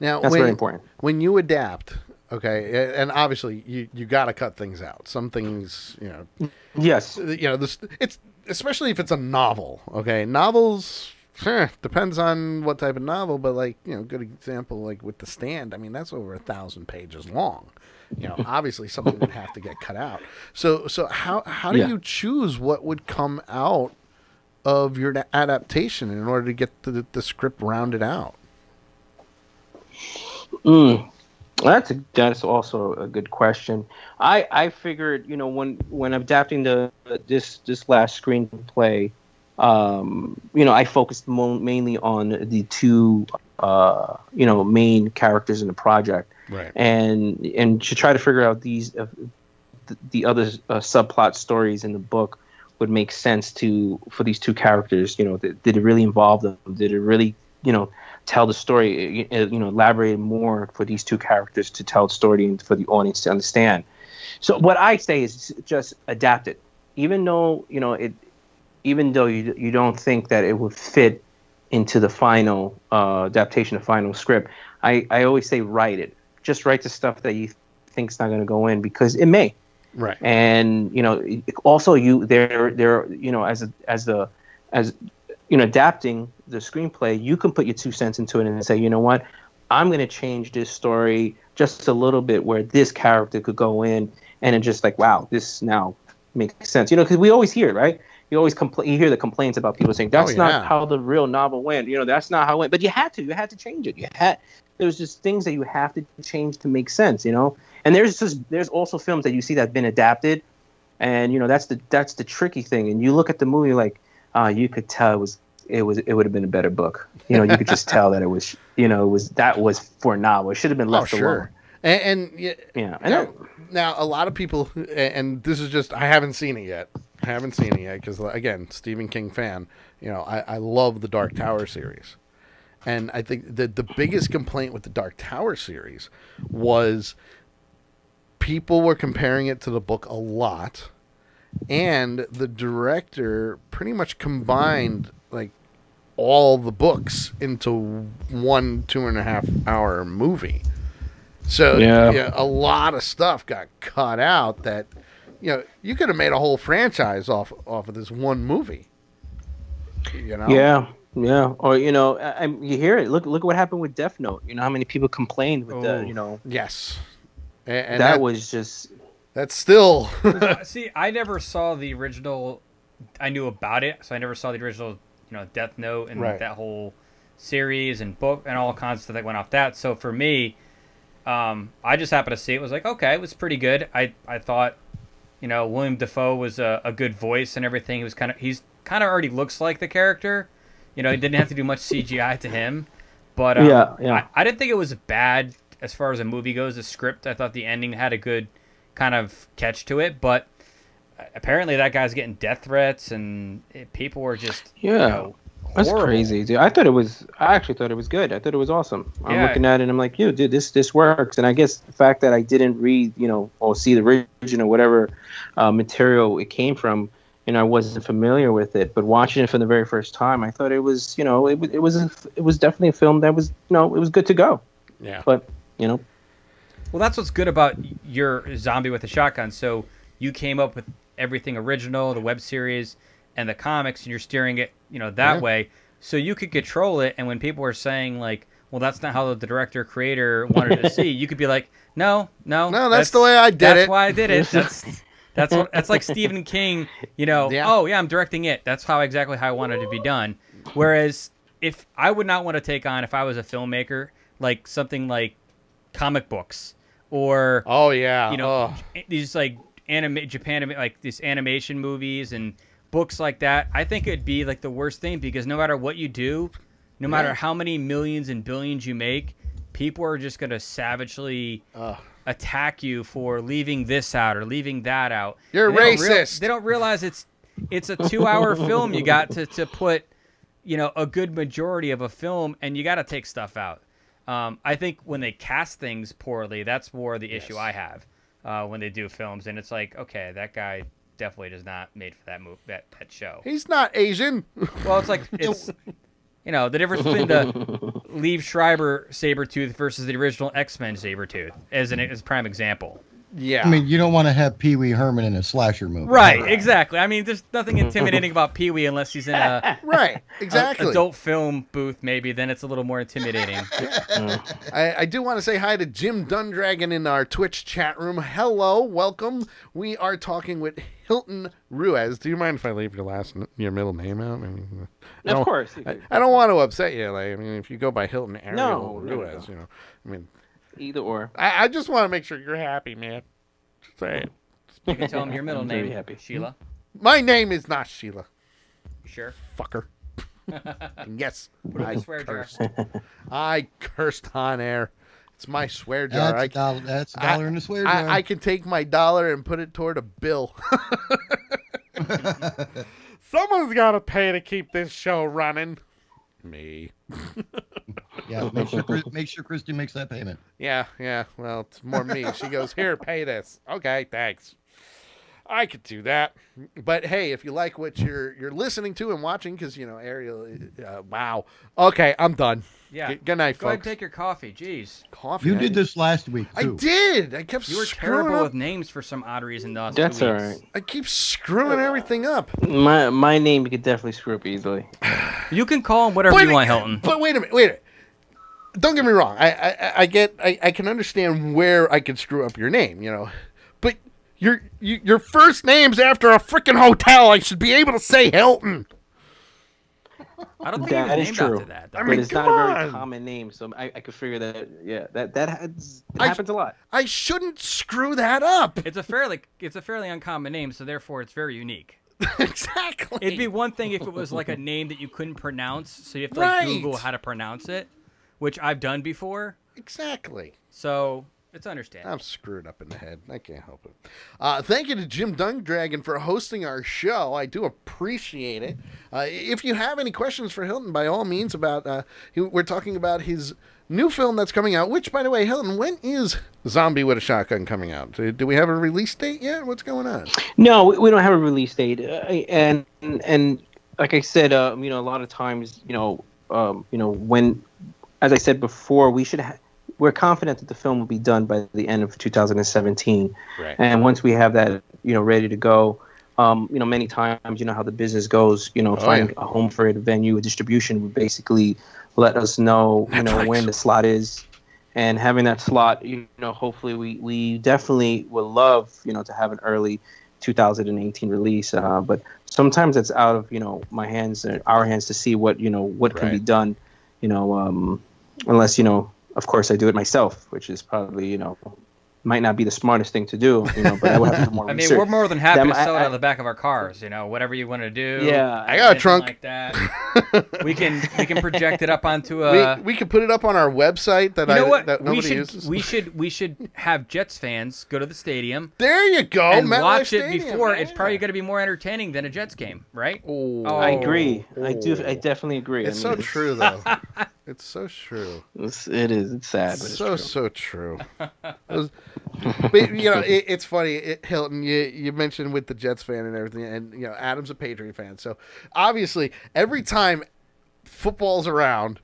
Now that's very important. When you adapt, okay, and obviously you got to cut things out. Some things, yes, it's especially if it's a novel. Okay, novels depends on what type of novel, but like good example, like with The Stand. I mean, that's over 1,000 pages long. Obviously something would have to get cut out. So how do you choose what would come out of your adaptation in order to get the script rounded out? That's also a good question. I figured, when adapting this last screenplay, I focused mainly on the two main characters in the project, right? And to try to figure out the other subplot stories in the book would make sense for these two characters. Did it really involve them? Did it really, tell the story, elaborate more for these two characters to tell the story and for the audience to understand? So what I say is just adapt it, even though you don't think that it would fit into the final adaptation, the final script. I always say write it. Just write the stuff that you think's not going to go in, because it may. Right. And also as the as adapting the screenplay, you can put your 2 cents into it and say, you know what, I'm going to change this story just a little bit where this character could go in, and it's just like, wow, this now makes sense. Because we always hear it, right? You always you hear the complaints about people saying that's not how the real novel went. That's not how it went. But you had to change it. There was just things that you have to change to make sense. And there's also films that you see that have been adapted, and that's the tricky thing. And you look at the movie like, you could tell it would have been a better book. You could just tell that it was that was for a novel. It should have been left alone. Now a lot of people, and this is just, I haven't seen it yet because, again, Stephen King fan. I love the Dark Tower series, and I think that the biggest complaint with the Dark Tower series was people were comparing it to the book a lot, and the director pretty much combined like all the books into one 2.5 hour movie. So a lot of stuff got cut out that you could have made a whole franchise off of this one movie. Yeah. Or you hear it. Look what happened with Death Note. How many people complained with the Yes, and that was just. That's still. See, I never saw the original. I knew about it, so I never saw the original. Death Note and that whole series and book and all kinds of stuff that went off that. So for me, I just happened to see it. Was like, okay, it was pretty good. I thought, William Dafoe was a good voice and everything. He's kind of already looks like the character. He didn't have to do much CGI to him. But I didn't think it was bad as far as a movie goes. The script, I thought the ending had a good kind of catch to it, but apparently that guy's getting death threats and people were just that's crazy, dude. I actually thought it was good. I thought it was awesome. I'm looking at it and I'm like, dude, this works. And I guess the fact that I didn't read or see the original whatever material it came from, I wasn't familiar with it, but watching it for the very first time, I thought it was it was definitely a film that was it was good to go. But well, that's what's good about your Zombie with a Shotgun. So you came up with everything original, the web series and the comics, and you're steering it, that way. So you could control it. And when people were saying like, well, that's not how the director creator wanted to see, you could be like, no, that's the way I did it. That's why I did it. That's like Stephen King, oh yeah, I'm directing it. That's exactly how I wanted it to be done. Whereas if I would not want to take on, if I was a filmmaker, like something like comic books or these like Japan, like these animation movies and books like that, I think it'd be like the worst thing, because no matter what you do, no matter how many millions and billions you make, people are just going to savagely attack you for leaving this out or leaving that out. You're racist. They don't realize it's a 2-hour film. You got to put, a good majority of a film, and you got to take stuff out. I think when they cast things poorly, that's more the issue I have when they do films, and it's like, okay, that guy definitely is not made for that that show. He's not Asian. Well, it's like the difference between the Liev Schreiber Sabretooth versus the original X-Men Sabretooth as a prime example. Yeah. I mean, you don't want to have Pee Wee Herman in a slasher movie. Right, exactly. I mean, there's nothing intimidating about Pee Wee unless he's in a adult film booth, maybe. Then it's a little more intimidating. I do want to say hi to Jim Dundragon in our Twitch chat room. Hello, welcome. We are talking with Hilton Ruiz. Do you mind if I leave your middle name out? I mean, of course. I don't want to upset you. Like, I mean, if you go by Hilton Ariel Ruiz, I mean. Either or. I just want to make sure you're happy, man. Just say it. You can tell him your middle name. Happy. Sheila. My name is not Sheila. You sure? Fucker. Yes. I swear cursed. I cursed on air. It's my swear jar. That's a dollar in the swear jar. I can take my dollar and put it toward a bill. Someone's got to pay to keep this show running. Me. Yeah, make sure Christy makes that payment. Yeah. Well, it's more me. She goes, here, pay this. Okay, thanks. I could do that. But hey, if you like what you're listening to and watching, because Ariel, wow. Okay, I'm done. Yeah. Good night, folks. Go ahead and take your coffee. Jeez. Coffee. You did this last week too. I did. I kept. You were terrible with names for some odd reason. That's all right. I keep screwing everything up. My name you could definitely screw up easily. You can call him whatever you want, Hilton. But wait a minute. Don't get me wrong. I can understand where I could screw up your name, but your first name's after a freaking hotel. I should be able to say Hilton. I don't think that is true. After that, but it's not a very common name, so I could figure that. Yeah, that happens a lot. I shouldn't screw that up. It's a fairly uncommon name, so therefore it's very unique. Exactly. It'd be one thing if it was like a name that you couldn't pronounce, so you have to Google how to pronounce it, which I've done before. Exactly. So it's understandable. I'm screwed up in the head. I can't help it. Thank you to Jim Dundragon for hosting our show. I do appreciate it. If you have any questions for Hilton, by all means, we're talking about his new film that's coming out, which, by the way, Hilton, when is Zombie with a Shotgun coming out? Do we have a release date yet? What's going on? No, we don't have a release date. And like I said, a lot of times, when, as I said before, we're confident that the film will be done by the end of 2017. Right. And once we have that, ready to go, many times, how the business goes, finding a home for it, a venue, a distribution would basically let us know, when the slot is. And having that slot, hopefully we definitely would love, to have an early 2018 release. But sometimes it's out of, my hands and our hands to see what can be done, unless, of course, I do it myself, which is probably, might not be the smartest thing to do, but I would have to do more research. I mean, we're more than happy to sell it out of the back of our cars, whatever you want to do. Yeah. I got a trunk. Like that. we can project it up onto a... We can put it up on our website that nobody uses. We should have Jets fans go to the stadium. There you go. And watch it before. It's probably going to be more entertaining than a Jets game, right? Oh. I agree. I definitely agree. It's so true, though. It's so true. It is. It's sad. But so true. But, it's funny, Hilton. You mentioned with the Jets fan and everything, and Adam's a Patriot fan. So obviously, every time football's around,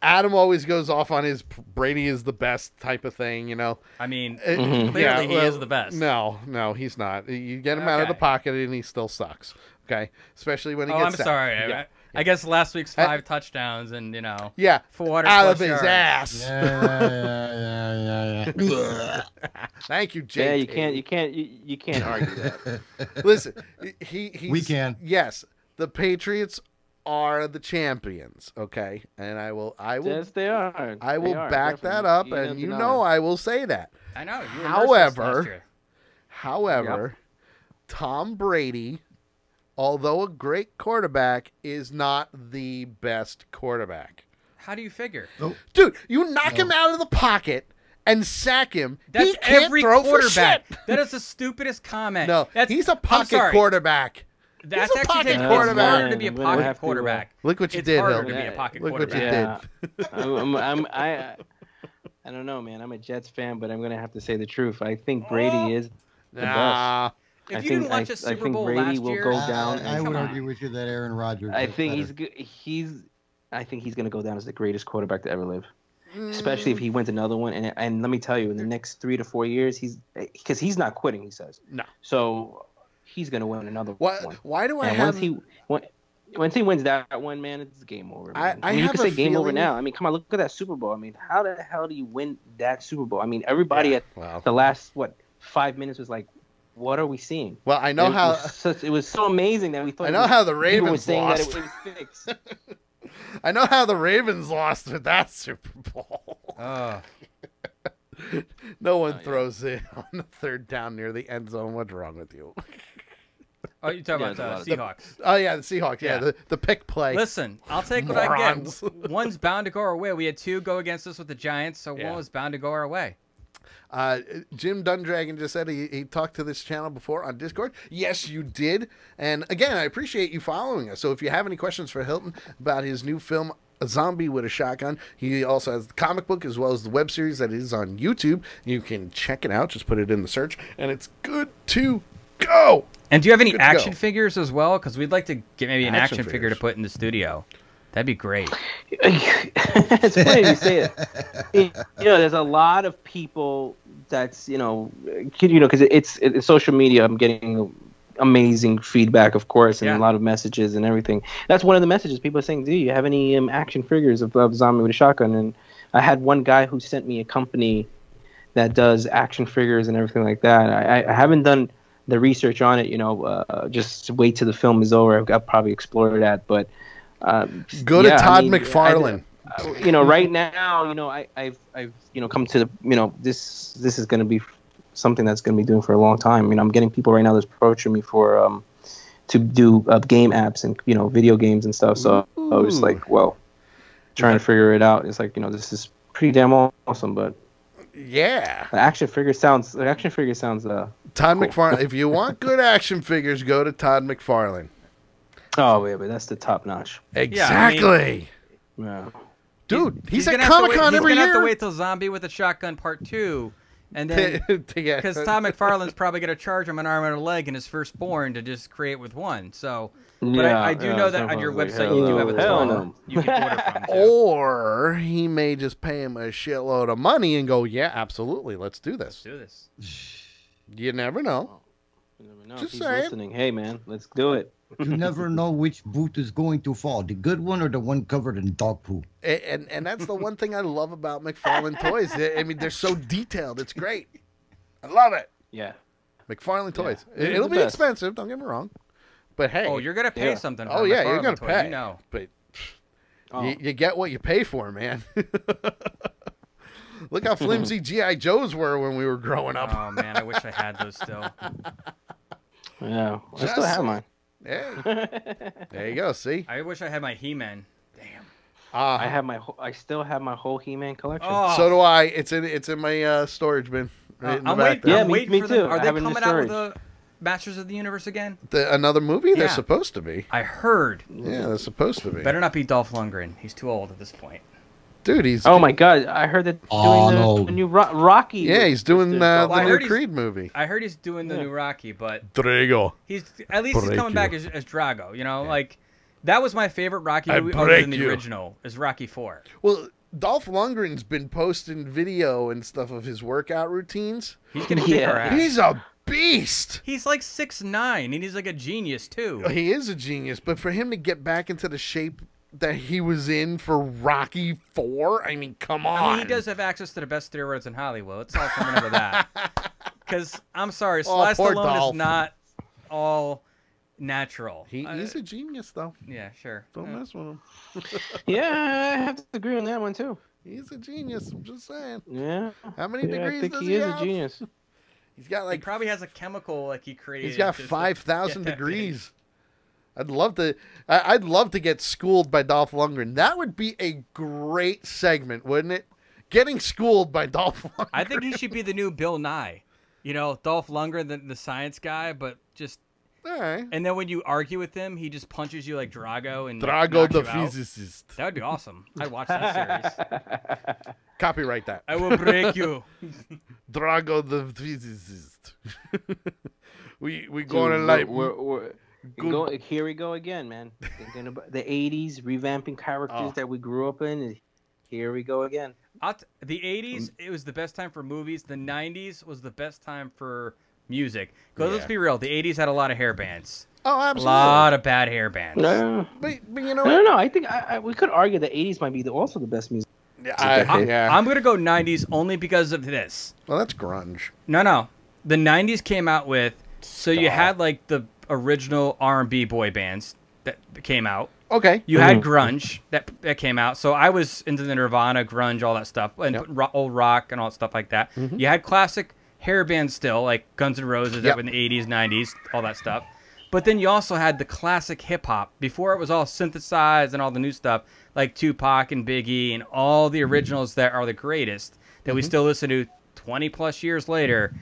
Adam always goes off on his Brady is the best type of thing. I mean, clearly he is the best. No, he's not. You get him out of the pocket, and he still sucks. Okay, especially when he gets. I'm sorry. Yeah. I guess last week's 5 touchdowns and 4 out of his yards. ass. Yeah. Thank you, Jay. Yeah, you can't argue that. Listen, we can. Yes, the Patriots are the champions. Okay, and I will. Yes, they are. I will back that up, and I will say that. I know. However, Tom Brady, although a great quarterback, is not the best quarterback. How do you figure? Nope. Dude, you knock him out of the pocket and sack him. That's he can't every throw quarterback. For shit. That is the stupidest comment. No, he's a pocket quarterback. That's he's a actually pocket quarterback. It's harder to be a pocket quarterback. Look what you did, Hilton. Hilton. To be a pocket Look quarterback. what you did. I don't know, man. I'm a Jets fan, but I'm gonna have to say the truth. I think Brady is the best. If you didn't watch a Super Bowl Brady last will year, go down. I would argue with you that Aaron Rodgers. I think he's good. I think he's going to go down as the greatest quarterback to ever live, especially if he wins another one. And let me tell you, in the next 3 to 4 years, because he's not quitting. He says no. So he's going to win another one. Why do I have? Once he wins that one, man, it's game over. I mean, you can say game over feeling... now. I mean, come on, look at that Super Bowl. I mean, how the hell do you win that Super Bowl? I mean, everybody at the last 5 minutes was like, what are we seeing? Well, I know it was so amazing that we thought. I know how the Ravens saying lost. That it was fixed. I know how the Ravens lost with that Super Bowl. No one throws it on the 3rd down near the end zone. What's wrong with you? Oh, you're talking about the Seahawks. Oh, yeah, the Seahawks. Yeah, the pick play. Listen, I'll take what I get. One's bound to go our way. We had 2 go against us with the Giants, so one was bound to go our way. Jim Dundragon just said he talked to this channel before on Discord. Yes, you did. And again, I appreciate you following us. So if you have any questions for Hilton about his new film, A Zombie with a Shotgun, he also has the comic book as well as the web series that is on YouTube. You can check it out. Just put it in the search. And it's good to Go. And do you have any action figures as well? Because we'd like to get maybe an action figure to put in the studio. That'd be great. It's funny you say it. There's a lot of people that's because it's social media. I'm getting amazing feedback, of course, and a lot of messages and everything. That's one of the messages people are saying. Do you have any action figures of Zombie with a Shotgun? And I had one guy who sent me a company that does action figures and everything like that. I haven't done the research on it. Just wait till the film is over. I'll probably explore that, but. Go to Todd McFarlane. Right now, I've come to the, this is going to be something that's going to be doing for a long time. I'm getting people right now that's approaching me for to do game apps and video games and stuff. So I was like, well, trying to figure it out. It's like this is pretty damn awesome, but yeah, the action figure sounds. Todd cool. McFarlane. If you want good action figures, go to Todd McFarlane. Oh, yeah, but that's the top notch. Exactly. Yeah. Dude, he's at Comic-Con every year. He's going to have to wait till Zombie with a Shotgun Part 2. And then, because Todd McFarlane's probably going to charge him an arm and a leg and his firstborn to just create with one. So, but I do know that on your website you do have a ton you can order from. Too. Or he may just pay him a shitload of money and go, yeah, absolutely, let's do this. You never know. You never know. Just He's saying. listening. Hey, man, let's do it. You never know which boot is going to fall, the good one or the one covered in dog poo. And that's the one thing I love about McFarlane Toys. I mean, they're so detailed. It's great. I love it. Yeah. McFarlane Toys. Yeah. It'll be expensive, don't get me wrong. But hey. Oh, you're going to pay something for you're McFarlane going to Toys, pay. But you get what you pay for, man. Look how flimsy G.I. Joes were when we were growing up. Oh, man, I wish I had those still. Yeah, I still have mine. Hey, there you go. See, I wish I had my He-Man. Damn. I still have my whole He-Man collection. Oh. So do I. It's in my storage bin. Right I'm waiting for too. Are they coming out with the Masters of the Universe again? Another movie? They're supposed to be. I heard. Yeah, they're supposed to be. Better not be Dolph Lundgren. He's too old at this point. Dude, he's. Oh my God! I heard that doing the new Rocky. Yeah, he's doing the new Creed movie. I heard he's doing the new Rocky, but Drago. He's coming back as Drago. Like that was my favorite Rocky movie other than the original. Is Rocky 4. Well, Dolph Lundgren's been posting video and stuff of his workout routines. He's gonna kick our ass. He's a beast. He's like 6'9", and he's like a genius too. He is a genius, but for him to get back into the shape that he was in for Rocky 4, I mean, come on. I mean, he does have access to the best steroids in Hollywood. Let's also remember that. Because I'm sorry, Sly Stallone is not all natural. He's a genius, though. Yeah, sure. Don't mess with him. Yeah, I have to agree on that one too. He's a genius. I'm just saying. Yeah. How many degrees does he have? He is a genius. He's got he probably has a chemical he created. He's got 5,000 degrees. I'd love to get schooled by Dolph Lundgren. That would be a great segment, wouldn't it? Getting schooled by Dolph Lundgren. I think he should be the new Bill Nye. Dolph Lundgren, the science guy, but just. All right. And then when you argue with him, he just punches you like Drago and Drago the physicist. That would be awesome. I'd watch that series. Copyright that. I will break you. Drago the physicist. we going to like. Here we go again, man. Thinking about the 80s, revamping characters that we grew up in. Here we go again. The 80s, it was the best time for movies. The 90s was the best time for music. Because let's be real, the 80s had a lot of hair bands. Oh, absolutely. A lot of bad hair bands. No. But you know No, I think we could argue the 80s might be also the best music. I'm going to go 90s only because of this. Well, that's grunge. No. The 90s came out with... So you had like the original R&B boy bands that came out. Okay. You had grunge that came out. So I was into the Nirvana, grunge, all that stuff, and old rock and all that stuff like that. You had classic hair bands still, like Guns N' Roses that were in the 80s, 90s, all that stuff. But then you also had the classic hip-hop. Before it was all synthesized and all the new stuff, like Tupac and Biggie and all the originals that are the greatest that we still listen to 20-plus years later.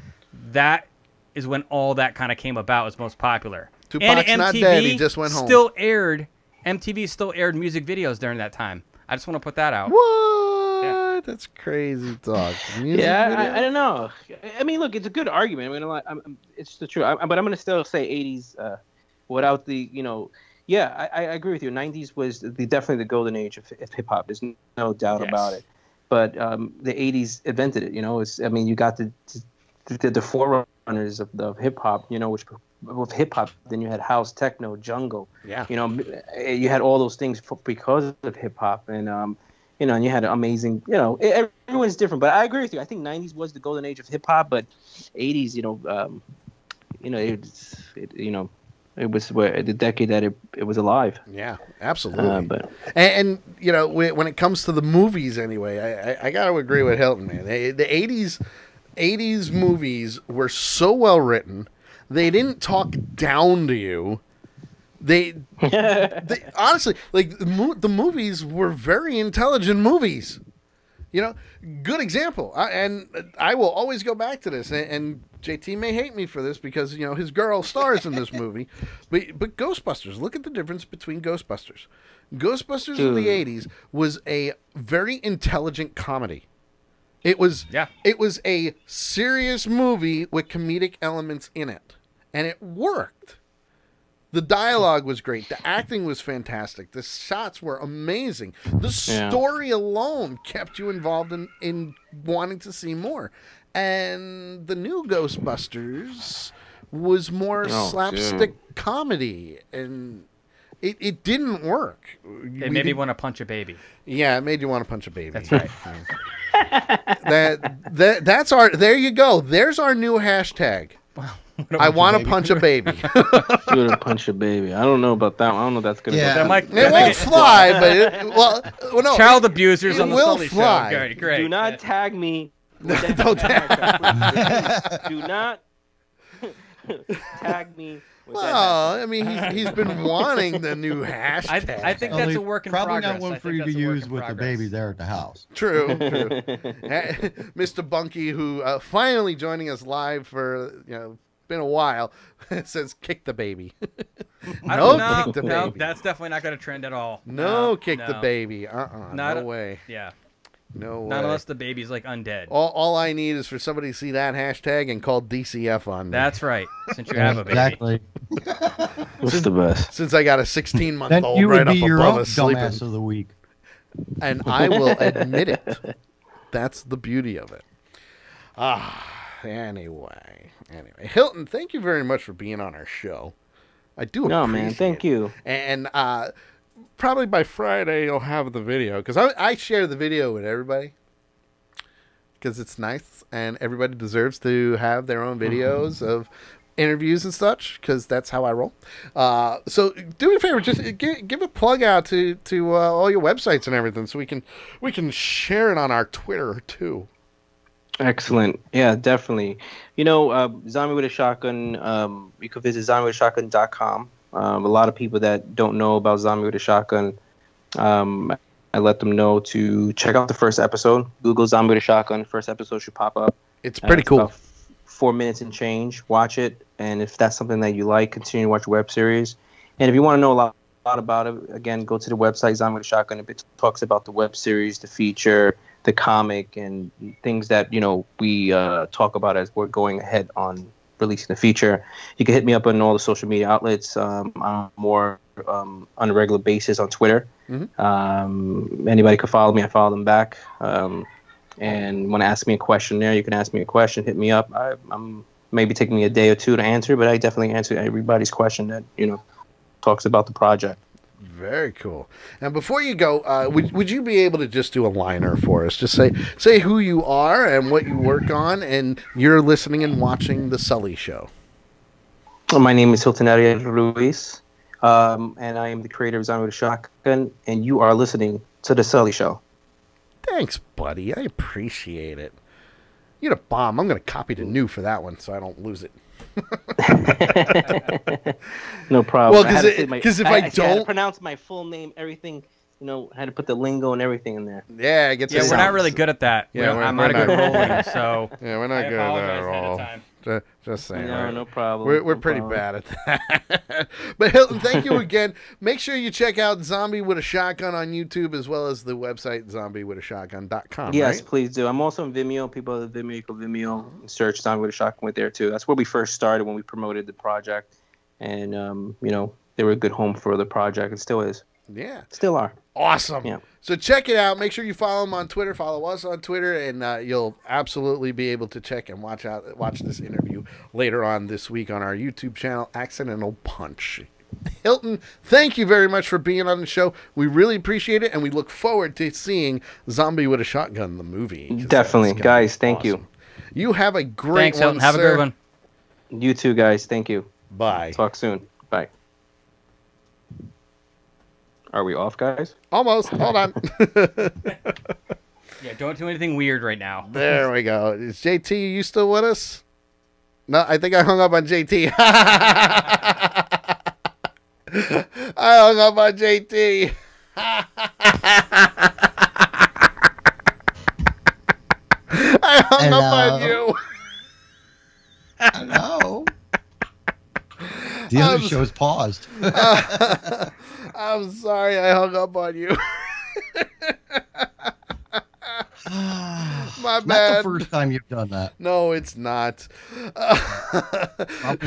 That is when all that kind of came about, was most popular. Tupac's not dead, he just went home. MTV still aired music videos during that time. I just want to put that out. What? Yeah. That's crazy talk. I don't know. I mean, look, it's a good argument. I mean, it's the truth. But I'm going to still say 80s without the, yeah, I agree with you. 90s was definitely the golden age of hip hop. There's no doubt about it. But the 80s invented it. You got the forerunners of hip hop. Which with hip hop, then you had house, techno, jungle. Yeah. You had all those things because of hip hop, and and you had amazing. Everyone's different, but I agree with you. I think 90s was the golden age of hip hop, but 80s, it was the decade that it was alive. Yeah, absolutely. And when it comes to the movies, anyway, I got to agree with Hilton, man. The 80s movies were so well written. They didn't talk down to you. They honestly, like the movies were very intelligent movies. Good example. And I will always go back to this. And JT may hate me for this because his girl stars in this movie. But Ghostbusters. Look at the difference between Ghostbusters. Ghostbusters in the 80s was a very intelligent comedy. It was a serious movie with comedic elements in it. And it worked. The dialogue was great. The acting was fantastic. The shots were amazing. The story alone kept you involved in wanting to see more. And the new Ghostbusters was more slapstick comedy. And it didn't work. It made me want to punch a baby. Yeah, it made you want to punch a baby. That's right. That's our. There you go. There's our new hashtag. I want to punch a baby. Punch a baby. I don't know about that one. I don't know if that's gonna. Yeah, it won't fly, but no. Child abusers on the will Sully fly. Show. Great. Do not tag me. Don't tag. Do not tag me. Well, I mean, he's been wanting the new hashtag. I think that's a work in progress. Probably not one for you to use with the baby there at the house. True. Mr. Bunky, who finally joining us live for been a while, says kick the baby. Kick the baby. That's definitely not going to trend at all. Kick the baby. No way. Yeah. No way. Not unless the baby's like undead. All I need is for somebody to see that hashtag and call DCF on me. That's right. Since you have a baby. Exactly. What's the best? Since I got a 16-month-old Then you right would be up your above own us sleeping. dumbass of the week. And I will admit it. That's the beauty of it. Anyway. Hilton, thank you very much for being on our show. I do appreciate it. No, man, thank you. And probably by Friday you'll have the video, because I share the video with everybody because it's nice and everybody deserves to have their own videos of interviews and such, because that's how I roll. So do me a favor, just give a plug out to all your websites and everything, so we can share it on our Twitter too. Excellent. Yeah, definitely. Zombie with a Shotgun, you could visit zombiewithashotgun.com. A lot of people that don't know about Zombie with a Shotgun, I let them know to check out the first episode. Google Zombie with a Shotgun. First episode should pop up. It's pretty cool. About 4 minutes and change. Watch it. And if that's something that you like, continue to watch the web series. And if you want to know a lot about it, again, go to the website, Zombie with a Shotgun. It talks about the web series, the feature, the comic, and things that we talk about as we're going ahead on releasing the feature. You can hit me up on all the social media outlets. I'm more on a regular basis on Twitter. Mm-hmm. Anybody can follow me. I follow them back. And want to ask me a question there, you can ask me a question. Hit me up. I'm maybe taking me a day or two to answer, but I definitely answer everybody's question that talks about the project. Very cool. And before you go, would you be able to just do a liner for us? Just say who you are and what you work on, and you're listening and watching The Sully Show. Well, my name is Hilton Ariel Ruiz, and I am the creator of Zombie with a Shotgun, and you are listening to The Sully Show. Thanks, buddy. I appreciate it. You're a bomb. I'm going to copy the new for that one so I don't lose it. No problem. Well, because if I had don't to pronounce my full name, everything, I had to put the lingo and everything in there. Yeah, we're not really good at that. Yeah, I'm not a good rolling, so yeah, we're not good at that at all. Just saying. No, right? No problem. We're pretty bad at that. But Hilton, thank you again. Make sure you check out Zombie with a Shotgun on YouTube as well as the website zombiewithashotgun.com. Yes, right? please do. I'm also on Vimeo. People at Vimeo, you go Vimeo and search Zombie with a Shotgun with there too. That's where we first started when we promoted the project, and they were a good home for the project. It still is. Yeah. Still are. Awesome. Yeah. So check it out. Make sure you follow them on Twitter. Follow us on Twitter, and you'll absolutely be able to check and watch this interview later on this week on our YouTube channel, Accidental Punch. Hilton, thank you very much for being on the show. We really appreciate it, and we look forward to seeing Zombie with a Shotgun, the movie. Definitely. Guys, thank you. You have a great Thanks, one, Hilton. Have a good one. You too, guys. Thank you. Bye. Talk soon. Bye. Are we off, guys? Almost. Hold on. Yeah, don't do anything weird right now. There we go. Is JT, you still with us? No, I think I hung up on JT. I hung up on JT. I hung up on you. Hello. The other show is paused. I'm sorry I hung up on you. My bad. Not the first time you've done that. No, it's not. Probably